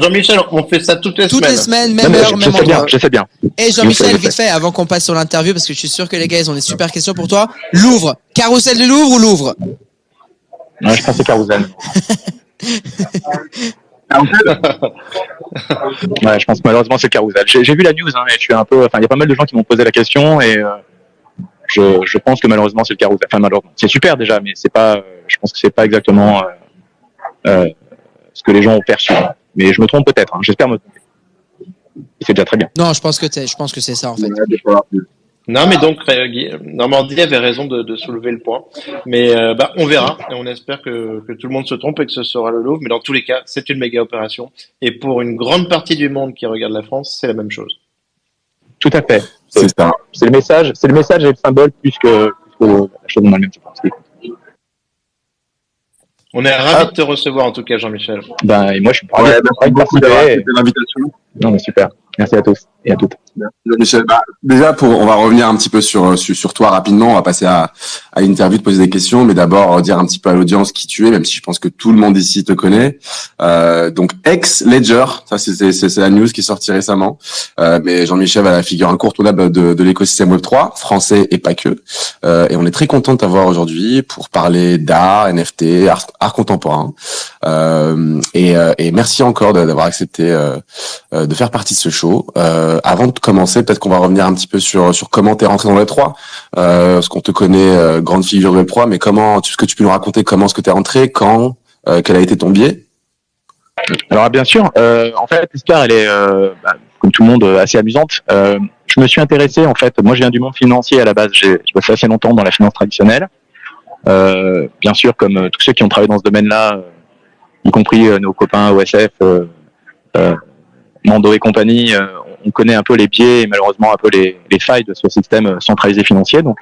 Jean-Michel, on fait ça toutes les semaines. Même heure, même endroit. Je sais bien. Et Jean-Michel, vite fait, avant qu'on passe sur l'interview, parce que je suis sûr que les gars, ils ont des super questions pour toi. Louvre. Carrousel du Louvre ou Louvre? Ouais, je pense que c'est Carousel. Ouais, je pense que malheureusement c'est Carousel. J'ai vu la news, hein, et je suis un peu. Enfin, il y a pas mal de gens qui m'ont posé la question, et je pense que malheureusement c'est le Carousel. Enfin, malheureusement, c'est super déjà, mais c'est pas. Je pense que c'est pas exactement ce que les gens ont perçu. Mais je me trompe peut-être. Hein, j'espère me tromper. C'est déjà très bien. Non, je pense que c'est ça en fait. Non, mais donc Normandie avait raison de soulever le point. Mais on verra et on espère que tout le monde se trompe et que ce sera le Louvre. Mais dans tous les cas, c'est une méga opération. Et pour une grande partie du monde qui regarde la France, c'est la même chose. Tout à fait. C'est ça. C'est le message et le symbole plus que la chose en elle-même, je pense. On est ravis de te recevoir en tout cas, Jean-Michel. Et moi je suis ravi de participer. L'invitation. Non, mais super. Merci à tous et à toutes. Michel, déjà on va revenir un petit peu sur toi rapidement. On va passer à l'interview, te poser des questions, mais d'abord dire un petit peu à l'audience qui tu es, même si je pense que tout le monde ici te connaît. Donc ex-Ledger, ça c'est la news qui est sortie récemment. Mais Jean-Michel a la figure incontournable de l'écosystème Web3 français et pas que. Et on est très content de t'avoir aujourd'hui pour parler d'art, NFT, art contemporain. Et merci encore d'avoir accepté de faire partie de ce show. Avant de commencer, peut-être qu'on va revenir un petit peu sur comment t'es rentré dans le Web3, parce qu'on te connaît grande figure de Web3, mais est-ce que tu peux nous raconter comment est-ce que t'es rentré, quand, quel a été ton biais? Alors bien sûr, en fait l'histoire elle est comme tout le monde assez amusante. Je me suis intéressé en fait, moi je viens du monde financier à la base, je bossé assez longtemps dans la finance traditionnelle. Bien sûr comme tous ceux qui ont travaillé dans ce domaine-là, y compris nos copains OSF, Mando et compagnie, on connaît un peu les biais et malheureusement un peu les failles de ce système centralisé financier. Donc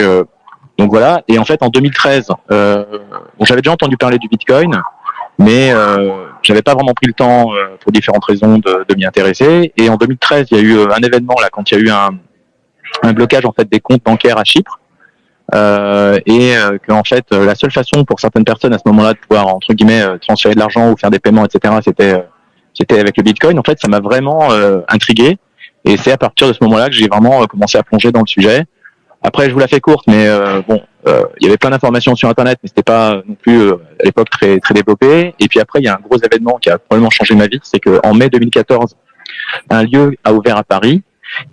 voilà. Et en fait, en 2013, j'avais déjà entendu parler du Bitcoin, mais j'avais pas vraiment pris le temps pour différentes raisons de m'y intéresser. Et en 2013, il y a eu un événement là quand il y a eu un blocage en fait des comptes bancaires à Chypre. Que en fait la seule façon pour certaines personnes à ce moment-là de pouvoir entre guillemets transférer de l'argent ou faire des paiements, etc., c'était avec le Bitcoin. En fait, ça m'a vraiment intrigué, et c'est à partir de ce moment-là que j'ai vraiment commencé à plonger dans le sujet. Après, je vous la fais courte, mais il y avait plein d'informations sur Internet, mais c'était pas non plus à l'époque très très développé. Et puis après, il y a un gros événement qui a probablement changé ma vie, c'est que en mai 2014, un lieu a ouvert à Paris,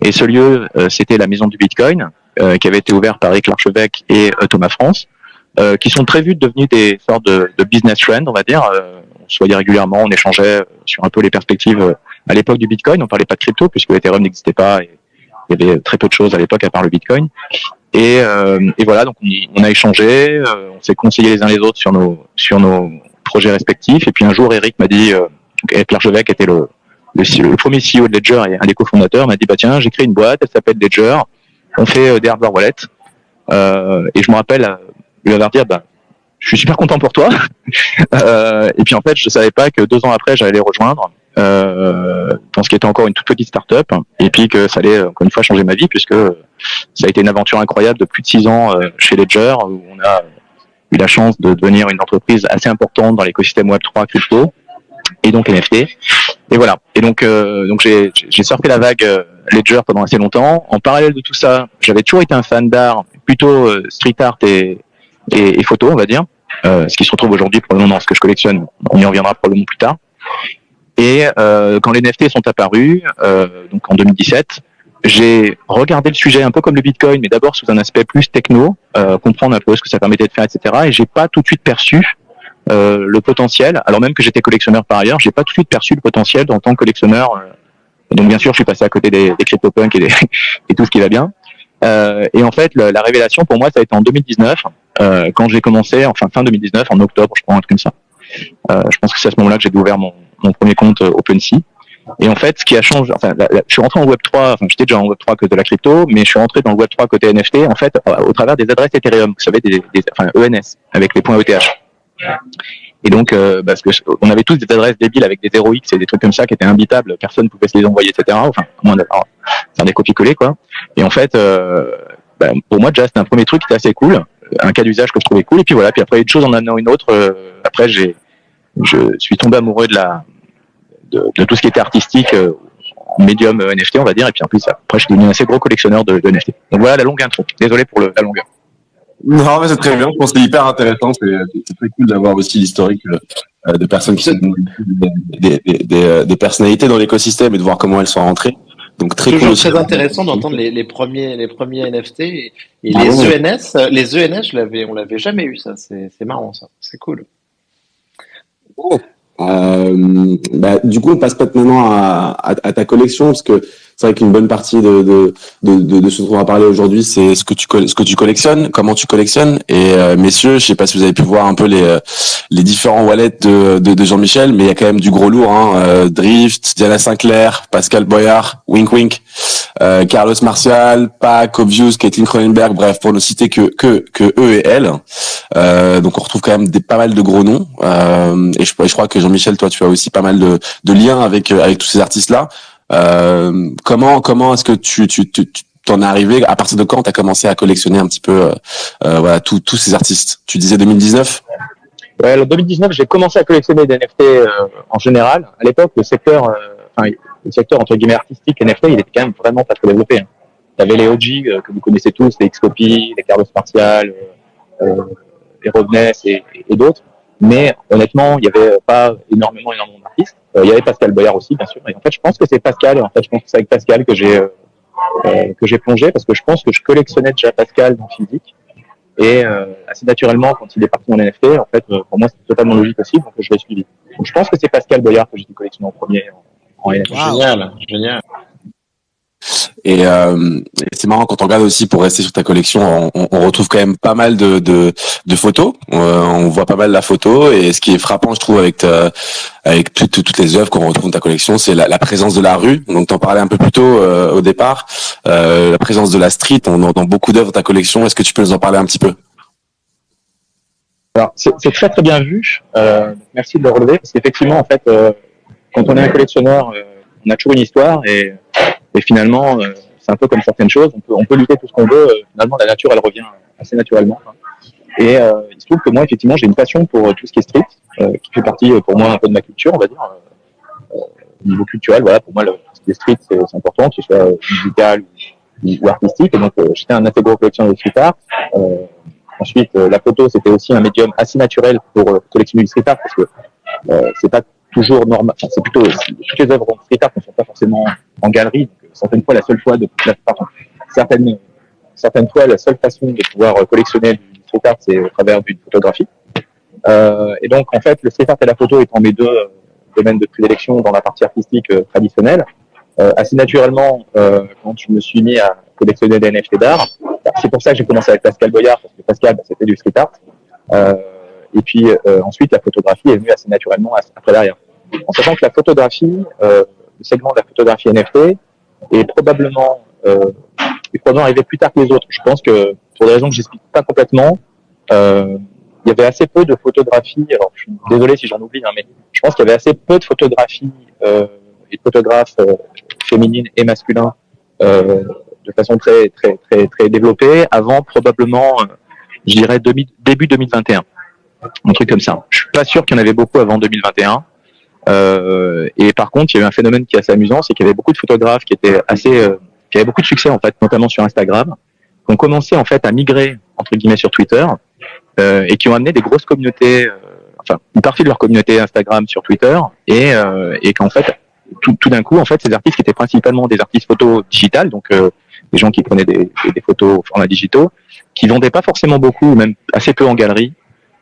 et ce lieu, c'était la Maison du Bitcoin, qui avait été ouvert par Eric Larchevêque et Thomas France, qui sont très vus devenus des sortes de business friends, on va dire. On se voyait régulièrement, on échangeait sur un peu les perspectives à l'époque du Bitcoin. On parlait pas de crypto puisque l'Ethereum n'existait pas et il y avait très peu de choses à l'époque à part le Bitcoin. Et voilà, donc on a échangé, on s'est conseillé les uns les autres sur nos projets respectifs. Et puis un jour, Eric m'a dit, Eric Larchevêque était le premier CEO de Ledger et un des cofondateurs, m'a dit tiens, j'ai créé une boîte, elle s'appelle Ledger, on fait des hardware wallets. Et je me rappelle lui avoir dit je suis super content pour toi. Et puis en fait, je savais pas que 2 ans après, j'allais les rejoindre dans ce qui était encore une toute petite start-up, et puis que ça allait encore une fois changer ma vie, puisque ça a été une aventure incroyable de plus de 6 ans chez Ledger, où on a eu la chance de devenir une entreprise assez importante dans l'écosystème Web3 crypto et donc NFT. Et voilà. Et donc j'ai surfé la vague Ledger pendant assez longtemps. En parallèle de tout ça, j'avais toujours été un fan d'art, plutôt street art et photo, on va dire. Ce qui se retrouve aujourd'hui probablement dans ce que je collectionne. On y reviendra probablement plus tard. Et quand les NFT sont apparus, donc en 2017, j'ai regardé le sujet un peu comme le Bitcoin, mais d'abord sous un aspect plus techno, comprendre un peu ce que ça permettait de faire, etc. Et j'ai pas tout de suite perçu le potentiel, alors même que j'étais collectionneur par ailleurs, j'ai pas tout de suite perçu le potentiel en tant que collectionneur. Donc bien sûr, je suis passé à côté des CryptoPunks et tout ce qui va bien. Et en fait, la révélation pour moi, ça a été en 2019, quand j'ai commencé, enfin fin 2019, en octobre, je crois, un truc comme ça. Je pense que c'est à ce moment-là que j'ai ouvert mon premier compte OpenSea. Et en fait, ce qui a changé, je suis rentré en Web3, j'étais déjà en Web3 que de la crypto, mais je suis rentré dans le Web3 côté NFT, en fait, au travers des adresses Ethereum, vous savez, ENS, avec les points ETH. Et donc, parce que on avait tous des adresses débiles avec des 0x et des trucs comme ça qui étaient imbitables, personne ne pouvait se les envoyer, etc. Enfin, à moins de faire des copier-coller, quoi. Et en fait, pour moi, déjà, c'était un premier truc qui était assez cool, un cas d'usage que je trouvais cool. Et puis voilà, puis après, une chose en amenant une autre, après, je suis tombé amoureux de tout ce qui était artistique, médium NFT, on va dire. Et puis en plus, après, je suis devenu un assez gros collectionneur de NFT. Donc voilà la longue intro. Désolé pour la longueur. Non, mais c'est très bien. Je pense que c'est hyper intéressant. C'est très cool d'avoir aussi l'historique de personnes qui sont des personnalités dans l'écosystème et de voir comment elles sont rentrées. Donc très toujours cool. Très intéressant d'entendre les premiers NFT et les ENS. Les ENS, on l'avait jamais eu, ça. C'est marrant, ça. C'est cool. Oh. Du coup, on passe peut-être maintenant à ta collection, parce que c'est vrai qu'une bonne partie de ce dont on va parler aujourd'hui, c'est ce que tu collectionnes, comment tu collectionnes. Et messieurs, je sais pas si vous avez pu voir un peu les différents wallets de Jean-Michel, mais il y a quand même du gros lourd, hein. Drift, Diana Sinclair, Pascal Boyard, Wink Wink, Carlos Martial, Pac, Obvious, Caitlin Cronenberg, bref, pour ne citer que eux et elles. Donc on retrouve quand même pas mal de gros noms. Et je crois que Jean-Michel, toi, tu as aussi pas mal de liens avec tous ces artistes-là. Comment est-ce que tu t'en es arrivé? À partir de quand t'as commencé à collectionner un petit peu, voilà, tous ces artistes? Tu disais 2019? Ouais, en 2019, j'ai commencé à collectionner des NFT en général. À l'époque, le secteur entre guillemets artistique NFT, il était quand même vraiment pas très développé. Hein. Il y avait les OG que vous connaissez tous, les XCOPY, les Carlos Martial, les Robness et d'autres. Mais honnêtement, il y avait pas énormément d'artistes. Il y avait Pascal Boyard aussi, bien sûr. Et en fait, je pense que c'est Pascal. Et en fait, je pense que c'est avec Pascal que j'ai plongé, parce que je pense que je collectionnais déjà Pascal dans physique. Et assez naturellement, quand il est parti en NFT, en fait, pour moi, c'était totalement logique aussi, donc je l'ai suivi. Donc, je pense que c'est Pascal Boyard que j'ai dû collectionner en premier en NFT. Wow. Génial. Et c'est marrant quand on regarde aussi, pour rester sur ta collection, on retrouve quand même pas mal de photos. On voit pas mal la photo, et ce qui est frappant, je trouve, avec toutes les œuvres qu'on retrouve dans ta collection, c'est la présence de la rue. Donc t'en parlais un peu plus tôt au départ, la présence de la street dans beaucoup d'œuvres dans ta collection. Est-ce que tu peux nous en parler un petit peu? Alors c'est très très bien vu. Merci de le relever, parce qu'effectivement, en fait, quand on est un collectionneur, on a toujours une histoire, et finalement, c'est un peu comme certaines choses. On peut lutter tout ce qu'on veut. Finalement, la nature, elle revient assez naturellement. Et il se trouve que moi, effectivement, j'ai une passion pour tout ce qui est street, qui fait partie pour moi un peu de ma culture, on va dire. Au niveau culturel, voilà, pour moi, tout ce qui est street, c'est important, que ce soit musical ou artistique. Et donc, j'étais un assez gros collectionneur de street art. Ensuite, la photo, c'était aussi un médium assez naturel pour collectionner du street art, parce que c'est pas toujours normal. Enfin, c'est plutôt toutes les œuvres en street art ne sont pas forcément en galerie. Donc, certaines fois, certaines fois, la seule façon de pouvoir collectionner du street art, c'est au travers d'une photographie. Et donc, en fait, le street art et la photo étant mes deux domaines de prédilection dans la partie artistique traditionnelle, assez naturellement, quand je me suis mis à collectionner des NFT d'art, c'est pour ça que j'ai commencé avec Pascal Boyard, parce que Pascal, c'était du street art. Et puis ensuite, la photographie est venue assez naturellement après derrière. En sachant que la photographie, le segment de la photographie NFT est probablement arrivé plus tard que les autres. Je pense que, pour des raisons que j'explique pas complètement, il y avait assez peu de photographies. Alors, je suis désolé si j'en oublie, mais je pense qu'il y avait assez peu de photographies et de photographes féminines et masculins de façon très très très très développée avant probablement, je dirais début 2021, un truc comme ça. Je suis pas sûr qu'il y en avait beaucoup avant 2021. Et par contre, il y a eu un phénomène qui est assez amusant, c'est qu'il y avait beaucoup de photographes qui étaient qui avaient beaucoup de succès en fait, notamment sur Instagram, qui ont commencé en fait à migrer entre guillemets sur Twitter et qui ont amené des grosses communautés, une partie de leur communauté Instagram sur Twitter et qu'en fait tout d'un coup en fait ces artistes qui étaient principalement des artistes photo digitales, donc des gens qui prenaient des photos au format digitaux, qui vendaient pas forcément beaucoup, ou même assez peu en galerie,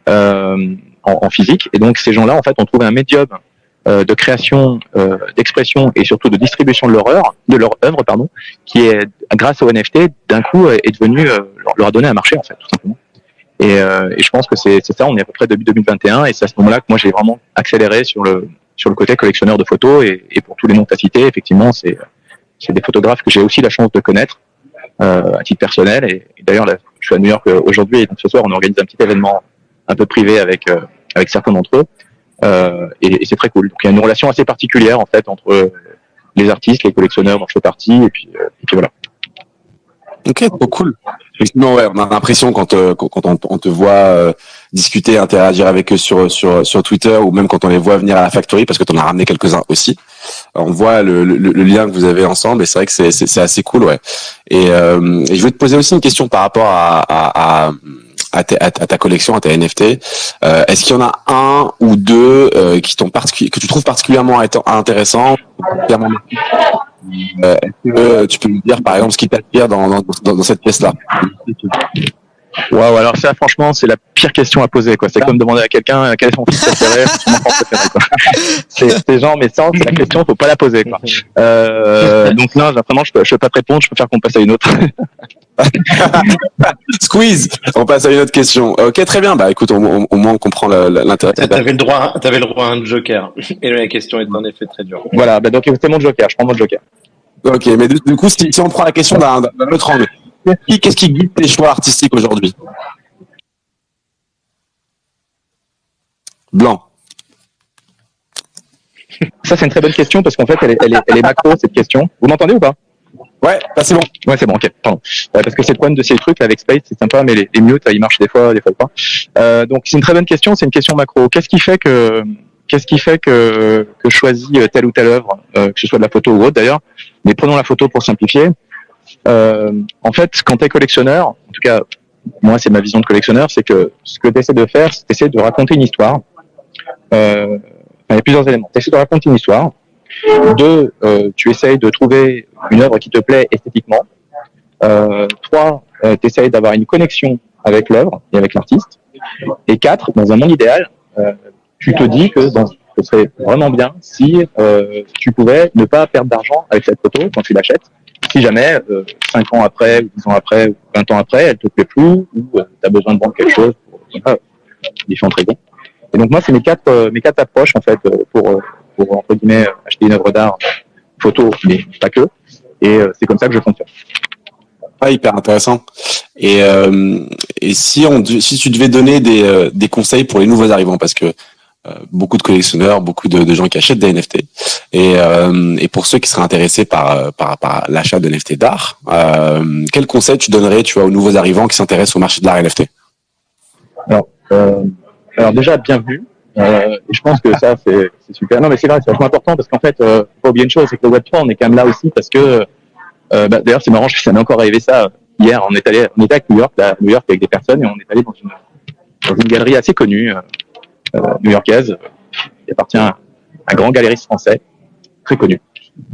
en physique, et donc ces gens-là en fait ont trouvé un médium de création, d'expression et surtout de distribution de leur œuvre, qui est grâce au NFT d'un coup est devenu leur a donné un marché en fait tout simplement. Et je pense que c'est ça. On est à peu près début 2021 et c'est à ce moment-là que moi j'ai vraiment accéléré sur le côté collectionneur de photos et pour tous les noms que tu as cités, effectivement c'est des photographes que j'ai aussi la chance de connaître à titre personnel et d'ailleurs là, je suis à New York aujourd'hui et donc ce soir on organise un petit événement un peu privé avec certains d'entre eux. Et c'est très cool. Donc il y a une relation assez particulière en fait entre les artistes, les collectionneurs dont je fais partie, et puis voilà. Ok, trop cool. Effectivement, ouais, on a l'impression quand on te voit discuter, interagir avec eux sur Twitter ou même quand on les voit venir à la factory, parce que t'en as ramené quelques-uns aussi. On voit le lien que vous avez ensemble et c'est vrai que c'est assez cool, ouais. Et je vais te poser aussi une question par rapport à ta collection, à tes NFT. Est-ce qu'il y en a un ou deux que tu trouves particulièrement intéressant? Est-ce que tu peux me dire par exemple ce qui t'attire dans cette pièce-là? Waouh, alors ça franchement c'est la pire question à poser quoi. C'est comme demander à quelqu'un quel est son film préféré, son enfant préféré quoi. C'est genre mais ça c'est la question, faut pas la poser quoi. Donc non, vraiment je peux pas te répondre, je préfère qu'on passe à une autre. Squeeze, on passe à une autre question. Ok, très bien. Bah écoute, au moins on comprend l'intérêt. T'avais le droit à un joker. Et la question est en effet très dure. Voilà, bah donc c'est mon joker, je prends mon joker. Ok, mais du coup, si on prend la question d'un autre angle, qu'est-ce qui guide tes choix artistiques aujourd'hui? Blanc. Ça c'est une très bonne question parce qu'en fait elle est macro cette question. Vous m'entendez ou pas? Ouais, c'est bon. Ouais, c'est bon, ok, pardon. Parce que c'est le problème de ces trucs là, avec Space, c'est sympa, mais les mutes, ils marchent des fois pas. Donc c'est une très bonne question, c'est une question macro. Qu'est-ce qui fait que je choisis telle ou telle œuvre, que ce soit de la photo ou autre d'ailleurs, mais prenons la photo pour simplifier. En fait, quand tu es collectionneur, en tout cas, moi c'est ma vision de collectionneur, c'est que ce que tu essaies de faire, c'est d'essayer de raconter une histoire. Il y a plusieurs éléments. Tu essaies de raconter une histoire. Deux, tu essayes de trouver une œuvre qui te plaît esthétiquement. Trois, tu essayes d'avoir une connexion avec l'œuvre et avec l'artiste. Et quatre, dans un monde idéal, tu te dis que ce serait vraiment bien si tu pouvais ne pas perdre d'argent avec cette photo quand tu l'achètes. Si jamais, 5 ans après, ou 10 ans après, ou 20 ans après, elle te plaît plus, ou tu as besoin de vendre quelque chose pour différentes raisons. Et donc moi, c'est mes quatre approches en fait pour entre guillemets acheter une œuvre d'art photo, mais pas que. Et c'est comme ça que je fonctionne. Ah, hyper intéressant. Et si tu devais donner des conseils pour les nouveaux arrivants, parce que beaucoup de collectionneurs, beaucoup de gens qui achètent des NFT, et pour ceux qui seraient intéressés par l'achat de NFT d'art, quel conseil tu donnerais, tu vois, aux nouveaux arrivants qui s'intéressent au marché de l'art NFT? Alors déjà bien vu. Je pense que ça c'est super. Non mais c'est vrai, c'est vachement important parce qu'en fait, faut pas oublier une chose, c'est que le Web3 on est quand même là aussi parce que d'ailleurs c'est marrant, ça m'est encore arrivé ça hier. On était à New York avec des personnes et on est allé dans une galerie assez connue new-yorkaise qui appartient à un grand galériste français très connu.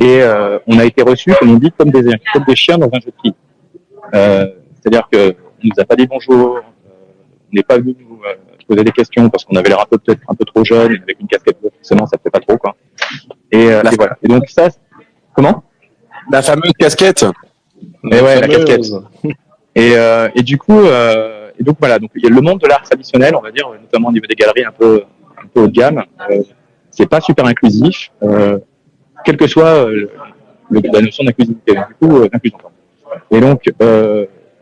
Et on a été reçus, comme on dit, comme des chiens dans un jeu de quilles. C'est-à-dire que on nous a pas dit bonjour, on n'est pas venu nous poser des questions parce qu'on avait l'air peut-être un peu trop jeune, avec une casquette bleue, forcément ça fait pas trop quoi. Et voilà. Et donc ça, comment? La fameuse casquette. Mais ouais, la casquette. Et du coup, et donc voilà, donc il y a le monde de l'art traditionnel, on va dire, notamment au niveau des galeries un peu haut de gamme, c'est pas super inclusif, quelle que soit la notion d'inclusivité. Du coup, inclusion. Et donc,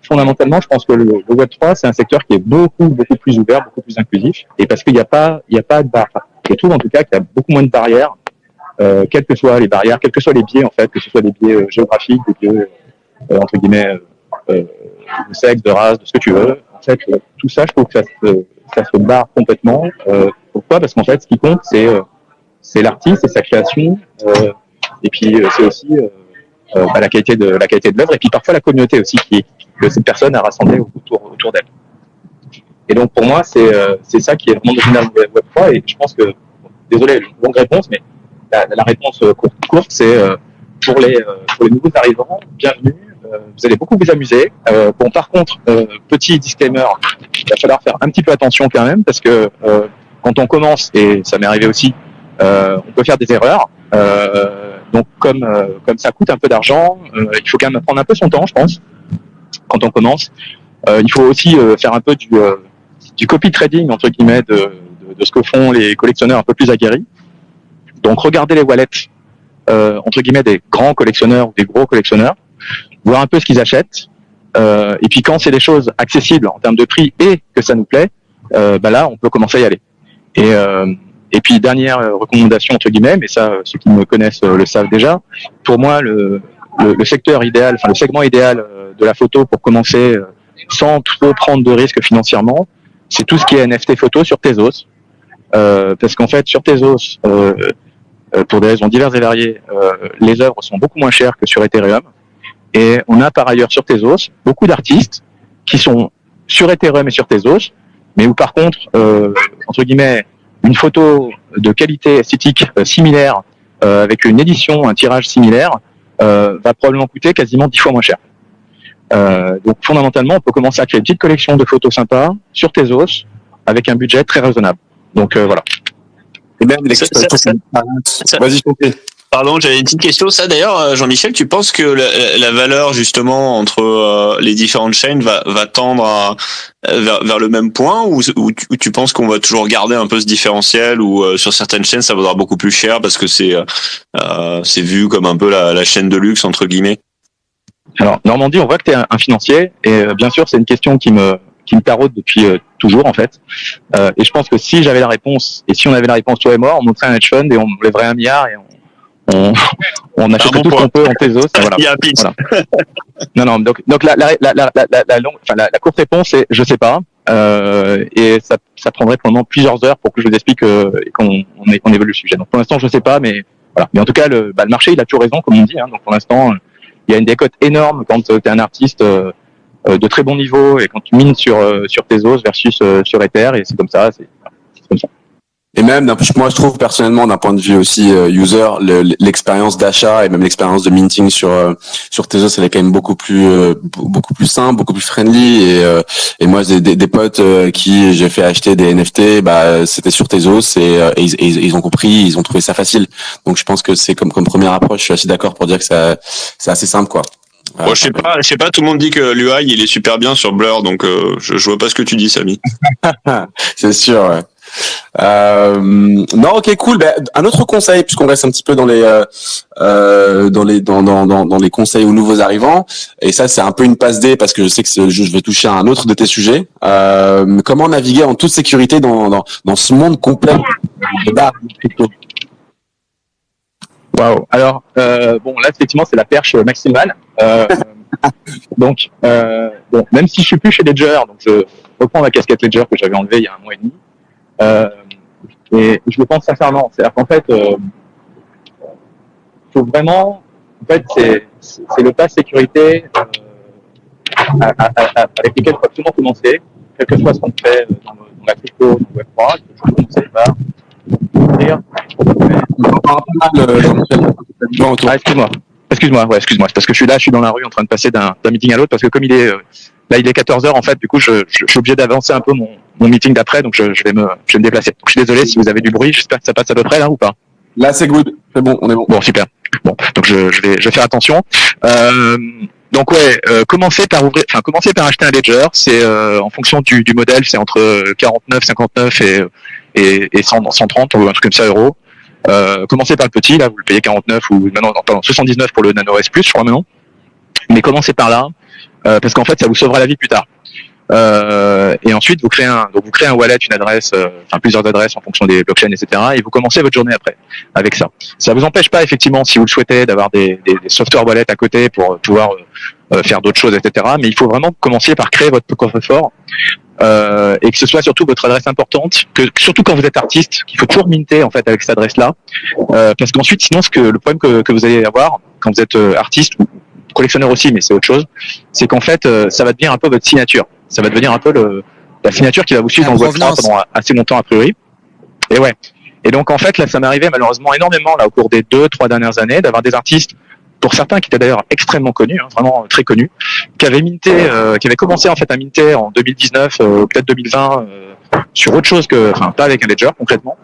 fondamentalement, je pense que le Web3, c'est un secteur qui est beaucoup plus ouvert, beaucoup plus inclusif, et parce qu'il n'y a pas de barrières. Je trouve en tout cas qu'il y a beaucoup moins de barrières, quelles que soient les barrières, quels que soient les biais en fait, que ce soit des biais géographiques, des biais entre guillemets de sexe, de race, de ce que tu veux. En fait, tout ça, je trouve que ça se barre complètement. Pourquoi ? Parce qu'en fait, ce qui compte, c'est l'artiste, c'est sa création, et puis c'est aussi la qualité de l'œuvre, et puis parfois la communauté aussi que cette personne a rassemblé autour d'elle. Et donc pour moi, c'est ça qui est vraiment original de Web3, et je pense que, désolé, une longue réponse, mais la réponse courte, c'est pour les nouveaux arrivants, bienvenue. Vous allez beaucoup vous amuser. Bon, par contre, petit disclaimer, il va falloir faire un petit peu attention quand même, parce que quand on commence, et ça m'est arrivé aussi, on peut faire des erreurs. Donc comme ça coûte un peu d'argent, il faut quand même prendre un peu son temps, je pense, quand on commence. Il faut aussi faire un peu du copy trading entre guillemets de ce que font les collectionneurs un peu plus aguerris. Donc regardez les wallets entre guillemets des grands collectionneurs ou des gros collectionneurs, voir un peu ce qu'ils achètent, et puis quand c'est des choses accessibles en termes de prix et que ça nous plaît, là on peut commencer à y aller. Et puis dernière recommandation entre guillemets, mais ça ceux qui me connaissent le savent déjà. Pour moi le secteur idéal, enfin le segment idéal de la photo pour commencer sans trop prendre de risques financièrement, c'est tout ce qui est NFT photo sur Tezos, parce qu'en fait sur Tezos, pour des raisons diverses et variées, les œuvres sont beaucoup moins chères que sur Ethereum, et on a par ailleurs sur Tezos beaucoup d'artistes qui sont sur Ethereum et sur Tezos, mais où par contre entre guillemets une photo de qualité esthétique similaire avec une édition, un tirage similaire va probablement coûter quasiment 10 fois moins cher. Donc fondamentalement, on peut commencer à créer une petite collection de photos sympas sur Tezos avec un budget très raisonnable. Donc voilà. Et même l'exploitation. Vas-y, Chopé. Pardon, j'avais une petite question. Ça, d'ailleurs, Jean-Michel, tu penses que la valeur justement entre les différentes chaînes va tendre vers le même point, ou tu penses qu'on va toujours garder un peu ce différentiel, ou sur certaines chaînes ça vaudra beaucoup plus cher parce que c'est vu comme un peu la chaîne de luxe entre guillemets? Alors Normandie, on voit que tu es un financier, et bien sûr c'est une question qui me taraude depuis toujours en fait. Et je pense que si j'avais la réponse, et si on avait la réponse toi et moi, on monterait un hedge fund et on lèverait 1 milliard et on achèterait tout ce qu'on peut en Tezos. Voilà. Il y a un pitch. Voilà. Non, donc la courte réponse c'est je sais pas. Et ça prendrait probablement plusieurs heures pour que je vous explique et qu'on évolue le sujet. Donc pour l'instant je sais pas, mais voilà. Mais en tout cas le marché il a toujours raison comme on dit. Donc pour l'instant il y a une décote énorme quand tu es un artiste de très bon niveau et quand tu mines sur Tezos versus sur Ether, et c'est comme ça. C'est comme ça. Et même, moi je trouve personnellement d'un point de vue aussi user, l'expérience d'achat et même l'expérience de minting sur Tezos, elle est quand même beaucoup plus simple, beaucoup plus friendly, et moi des potes qui j'ai fait acheter des NFT, c'était sur Tezos, et ils ont compris, ils ont trouvé ça facile. Donc je pense que c'est comme première approche, je suis assez d'accord pour dire que c'est assez simple quoi. Bon, je sais pas, tout le monde dit que l'UI il est super bien sur Blur, donc je vois pas ce que tu dis, Samy. C'est sûr, ouais. Non, ok, cool. Un autre conseil, puisqu'on reste un petit peu dans les conseils aux nouveaux arrivants, et ça c'est un peu une passe D parce que je sais que je vais toucher à un autre de tes sujets. Comment naviguer en toute sécurité dans ce monde complet d'art crypto? Waouh. Alors bon, là effectivement c'est la perche maximale. Donc même si je suis plus chez Ledger, donc je reprends la casquette Ledger que j'avais enlevée il y a 1 mois et demi. Et je le pense sincèrement, c'est-à-dire qu'en fait, faut vraiment, en fait, c'est le pas sécurité avec lequel il faut absolument commencer, quel que soit ce qu'on fait dans la crypto, dans le Web3, il faut commencer par dire. Excuse-moi, c'est parce que je suis dans la rue en train de passer d'un meeting à l'autre, parce que comme il est 14h en fait, du coup je suis obligé d'avancer un peu mon meeting d'après, donc je vais me déplacer. Donc je suis désolé si vous avez du bruit, j'espère que ça passe à peu près là ou pas. Là c'est good, c'est bon, on est bon. Bon, super. Bon, donc je vais faire attention. Donc ouais, commencer par acheter un ledger, c'est en fonction du modèle, c'est entre 49, 59 et 130 ou un truc comme ça euros. Commencez par le petit, là vous le payez 49 ou 79 pour le Nano S Plus, je crois maintenant. Mais commencez par là. parce qu'en fait, ça vous sauvera la vie plus tard. Et ensuite, vous créez un wallet, une adresse, plusieurs adresses en fonction des blockchains, etc. Et vous commencez votre journée après avec ça. Ça vous empêche pas, effectivement, si vous le souhaitez, d'avoir des software wallets à côté pour pouvoir faire d'autres choses, etc. Mais il faut vraiment commencer par créer votre coffre-fort. Et que ce soit surtout votre adresse importante, surtout quand vous êtes artiste, qu'il faut toujours minter en fait avec cette adresse-là, parce qu'ensuite, sinon, le problème que vous allez avoir quand vous êtes artiste ou collectionneur aussi, mais c'est autre chose, c'est qu'en fait, ça va devenir un peu votre signature. Ça va devenir un peu la signature qui va vous suivre dans votre Web3 pendant assez longtemps a priori. Et ouais. Et donc en fait, là, ça m'est arrivé malheureusement énormément là au cours des 2-3 dernières années d'avoir des artistes, pour certains qui étaient d'ailleurs extrêmement connus, vraiment très connus, qui avaient commencé en fait à minter en 2019, peut-être 2020, sur autre chose pas avec un ledger concrètement.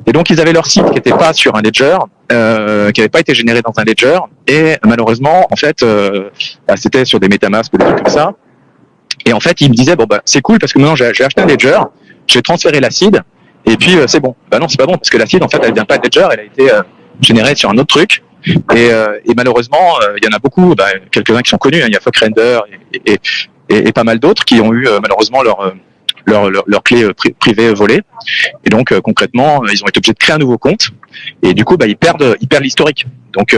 Et donc ils avaient leur site qui n'était pas sur un ledger, qui n'avait pas été généré dans un ledger, et malheureusement en fait, c'était sur des MetaMask ou des trucs comme ça. Et en fait ils me disaient c'est cool parce que maintenant j'ai acheté un ledger, j'ai transféré l'acide, et puis c'est bon. Non, c'est pas bon parce que l'acide en fait elle vient pas de ledger, elle a été générée sur un autre truc. Et malheureusement, il y en a beaucoup, quelques-uns qui sont connus, il y a Foxrender et pas mal d'autres qui ont eu malheureusement leur clé privée volée. Et donc concrètement, ils ont été obligés de créer un nouveau compte. Et du coup, ils perdent l'historique. Donc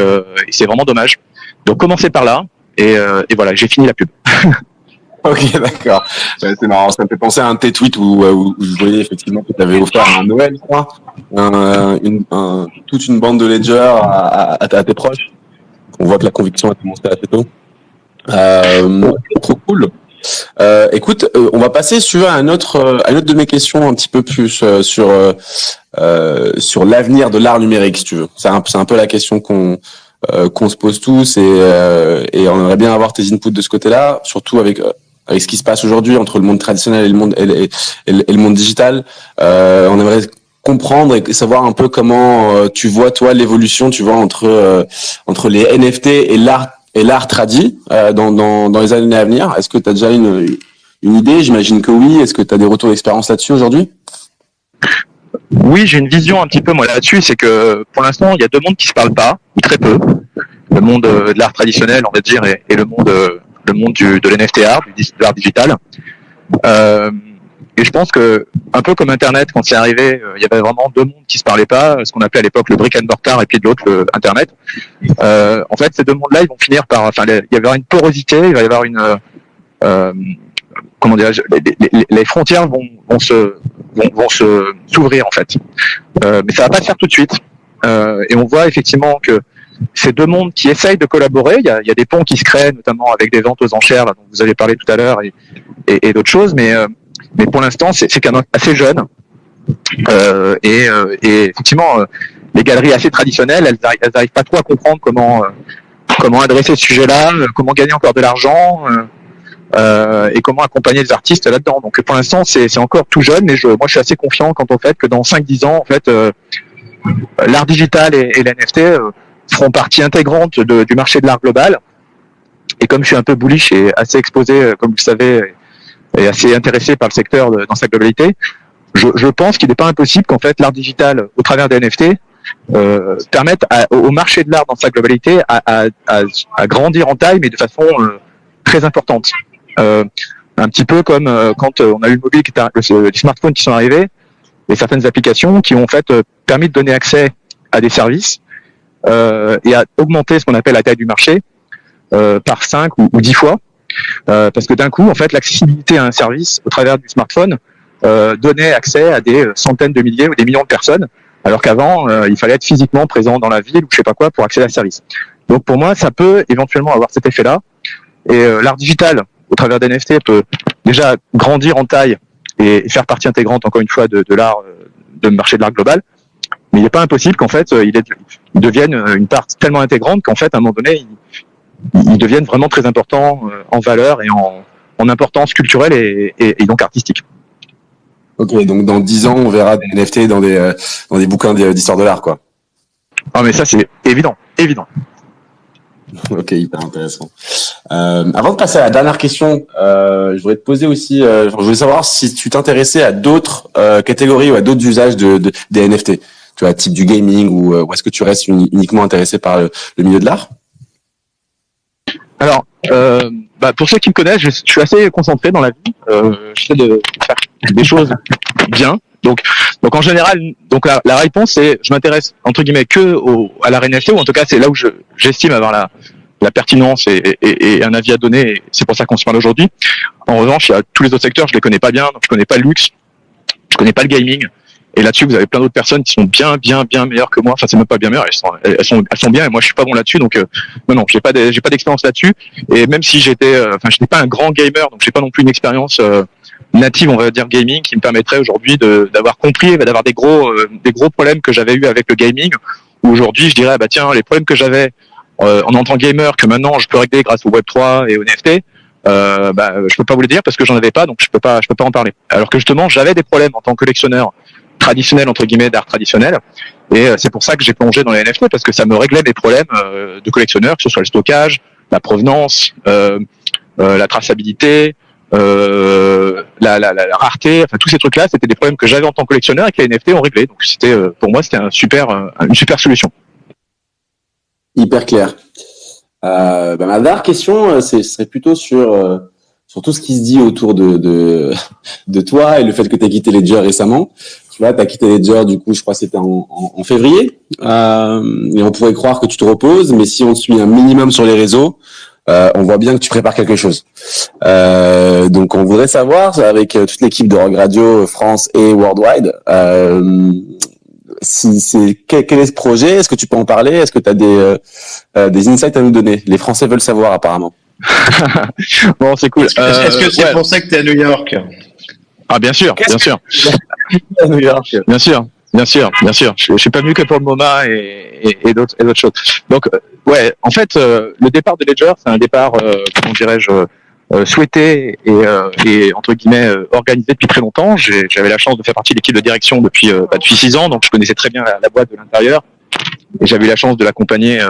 c'est vraiment dommage. Donc commencez par là. Et voilà, j'ai fini la pub. Ok, d'accord. C'est marrant. Ça me fait penser à un de tes tweets où je voyais effectivement que tu avais offert un Noël, je crois, toute une bande de ledger à tes proches. On voit que la conviction a commencé assez tôt. Trop cool. Écoute, on va passer sur une autre de mes questions un petit peu plus sur l'avenir de l'art numérique, si tu veux. C'est un peu la question qu'on se pose tous et on aimerait bien avoir tes inputs de ce côté-là, surtout avec ce qui se passe aujourd'hui entre le monde traditionnel et le monde digital. On aimerait comprendre et savoir un peu comment tu vois toi l'évolution, tu vois, entre les NFT et l'art tradi dans les années à venir. Est-ce que tu as déjà une idée? J'imagine que oui. Est-ce que tu as des retours d'expérience là-dessus aujourd'hui? Oui, j'ai une vision un petit peu moi là-dessus, c'est que pour l'instant il y a deux mondes qui se parlent pas, ou très peu. Le monde de l'art traditionnel, on va dire, et le monde de l'NFT art, de l'art digital. Et je pense que, un peu comme Internet, quand c'est arrivé, il y avait vraiment deux mondes qui se parlaient pas, ce qu'on appelait à l'époque le brick and mortar et puis de l'autre le Internet. En fait, ces deux mondes-là, ils vont finir par, il va y avoir une porosité, il va y avoir une, comment dirais-je, les frontières vont s'ouvrir en fait. Mais ça va pas se faire tout de suite. Et on voit effectivement que ces deux mondes qui essayent de collaborer, il y a des ponts qui se créent, notamment avec des ventes aux enchères, là, dont vous avez parlé tout à l'heure, et d'autres choses, mais pour l'instant, c'est quand même assez jeune. Et effectivement, les galeries assez traditionnelles, elles n'arrivent pas trop à comprendre comment adresser ce sujet-là, comment gagner encore de l'argent, et comment accompagner les artistes là-dedans. Donc pour l'instant, c'est encore tout jeune, mais moi je suis assez confiant quant au fait que dans 5-10 ans, en fait, l'art digital et l'NFT feront partie intégrante du marché de l'art global. Et comme je suis un peu bullish et assez exposé, comme vous le savez, et assez intéressé par le secteur dans sa globalité, je pense qu'il n'est pas impossible qu'en fait l'art digital, au travers des NFT, permette au marché de l'art dans sa globalité à grandir en taille, mais de façon très importante. Un petit peu comme quand on a eu le mobile, les smartphones qui sont arrivés, et certaines applications qui ont en fait permis de donner accès à des services et à augmenter ce qu'on appelle la taille du marché par 5 ou 10 fois. Parce que d'un coup, en fait, l'accessibilité à un service au travers du smartphone donnait accès à des centaines de milliers ou des millions de personnes, alors qu'avant, il fallait être physiquement présent dans la ville ou je sais pas quoi pour accéder à un service. Donc pour moi, ça peut éventuellement avoir cet effet-là. Et l'art digital, au travers des NFT, peut déjà grandir en taille et faire partie intégrante, encore une fois, de l'art, de marché de l'art global. Mais il n'est pas impossible qu'en fait, il devienne une part tellement intégrante qu'en fait, à un moment donné, ils deviennent vraiment très importants en valeur et en importance culturelle et donc artistique. Ok, donc dans 10 ans, on verra des NFT dans des bouquins d'histoire de l'art, quoi. Ah, mais ça, c'est évident. Ok, hyper intéressant. Avant de passer à la dernière question, je voudrais te poser aussi, je voulais savoir si tu t'intéressais à d'autres catégories ou à d'autres usages des NFT. Tu vois, type du gaming ou est-ce que tu restes uniquement intéressé par le milieu de l'art? Alors, pour ceux qui me connaissent, je suis assez concentré dans la vie. J'essaie de faire des choses bien. Donc en général, la réponse c'est, je m'intéresse entre guillemets à l'art NFT, ou en tout cas c'est là où j'estime avoir la pertinence et un avis à donner. Et c'est pour ça qu'on se parle aujourd'hui. En revanche, il y a tous les autres secteurs, je les connais pas bien. Donc je connais pas le luxe, je connais pas le gaming. Et là-dessus, vous avez plein d'autres personnes qui sont bien meilleures que moi. Enfin, c'est même pas bien meilleures. Elles sont bien. Et moi, je suis pas bon là-dessus. Donc, non, j'ai pas d'expérience là-dessus. Et même si je n'étais pas un grand gamer, donc j'ai pas non plus une expérience native, on va dire gaming, qui me permettrait aujourd'hui d'avoir compris, d'avoir des gros problèmes que j'avais eu avec le gaming. Où aujourd'hui, je dirais, tiens, les problèmes que j'avais en tant que gamer, que maintenant je peux régler grâce au Web3 et au NFT. Je peux pas vous le dire parce que j'en avais pas, donc je peux pas en parler. Alors que justement, j'avais des problèmes en tant que collectionneur traditionnel, entre guillemets, d'art traditionnel, et c'est pour ça que j'ai plongé dans les NFT, parce que ça me réglait mes problèmes de collectionneur, que ce soit le stockage, la provenance, la traçabilité, la rareté, enfin tous ces trucs-là, c'était des problèmes que j'avais en tant que collectionneur et que les NFT ont réglé. Donc c'était, pour moi, c'était une super solution. Hyper clair. Ma dernière question, ce serait plutôt sur tout ce qui se dit autour de toi et le fait que tu as quitté Ledger récemment. Tu vois, tu as quitté Ledger, du coup, je crois que c'était en février. Et on pourrait croire que tu te reposes, mais si on te suit un minimum sur les réseaux, on voit bien que tu prépares quelque chose. Donc, on voudrait savoir, avec toute l'équipe de Rogue Radio France et Worldwide, quel est ce projet? Est-ce que tu peux en parler? Est-ce que tu as des insights à nous donner? Les Français veulent savoir, apparemment. Bon, c'est cool. Est-ce que c'est pour ça que tu es à New York? Ah, bien sûr. À New York. Bien sûr. Je suis pas venu que pour le MoMA et d'autres choses. Donc, en fait, le départ de Ledger, c'est un départ, comment dirais-je, souhaité et entre guillemets organisé depuis très longtemps. J'avais la chance de faire partie de l'équipe de direction depuis 6 ans, donc je connaissais très bien la boîte de l'intérieur et j'avais eu la chance de l'accompagner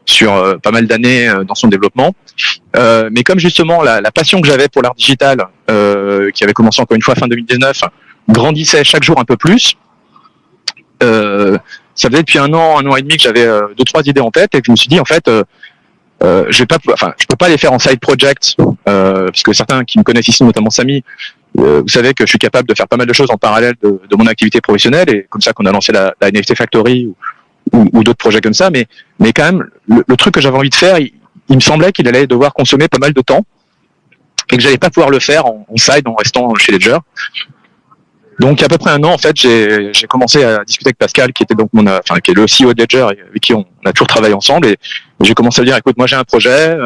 sur pas mal d'années dans son développement. Mais comme justement la passion que j'avais pour l'art digital, qui avait commencé encore une fois fin 2019, grandissait chaque jour un peu plus. Ça faisait depuis un an et demi que j'avais 2-3 idées en tête et que je me suis dit en fait, je peux pas les faire en side project, parce que certains qui me connaissent ici, notamment Samy, vous savez que je suis capable de faire pas mal de choses en parallèle de mon activité professionnelle, et comme ça qu'on a lancé la NFT Factory ou d'autres projets comme ça, mais quand même le truc que j'avais envie de faire, il me semblait qu'il allait devoir consommer pas mal de temps et que j'allais pas pouvoir le faire en side en restant chez Ledger. Donc à peu près un an, en fait, j'ai commencé à discuter avec Pascal, qui était donc qui est le CEO de Ledger, avec qui on a toujours travaillé ensemble, et j'ai commencé à lui dire, écoute, moi j'ai un projet,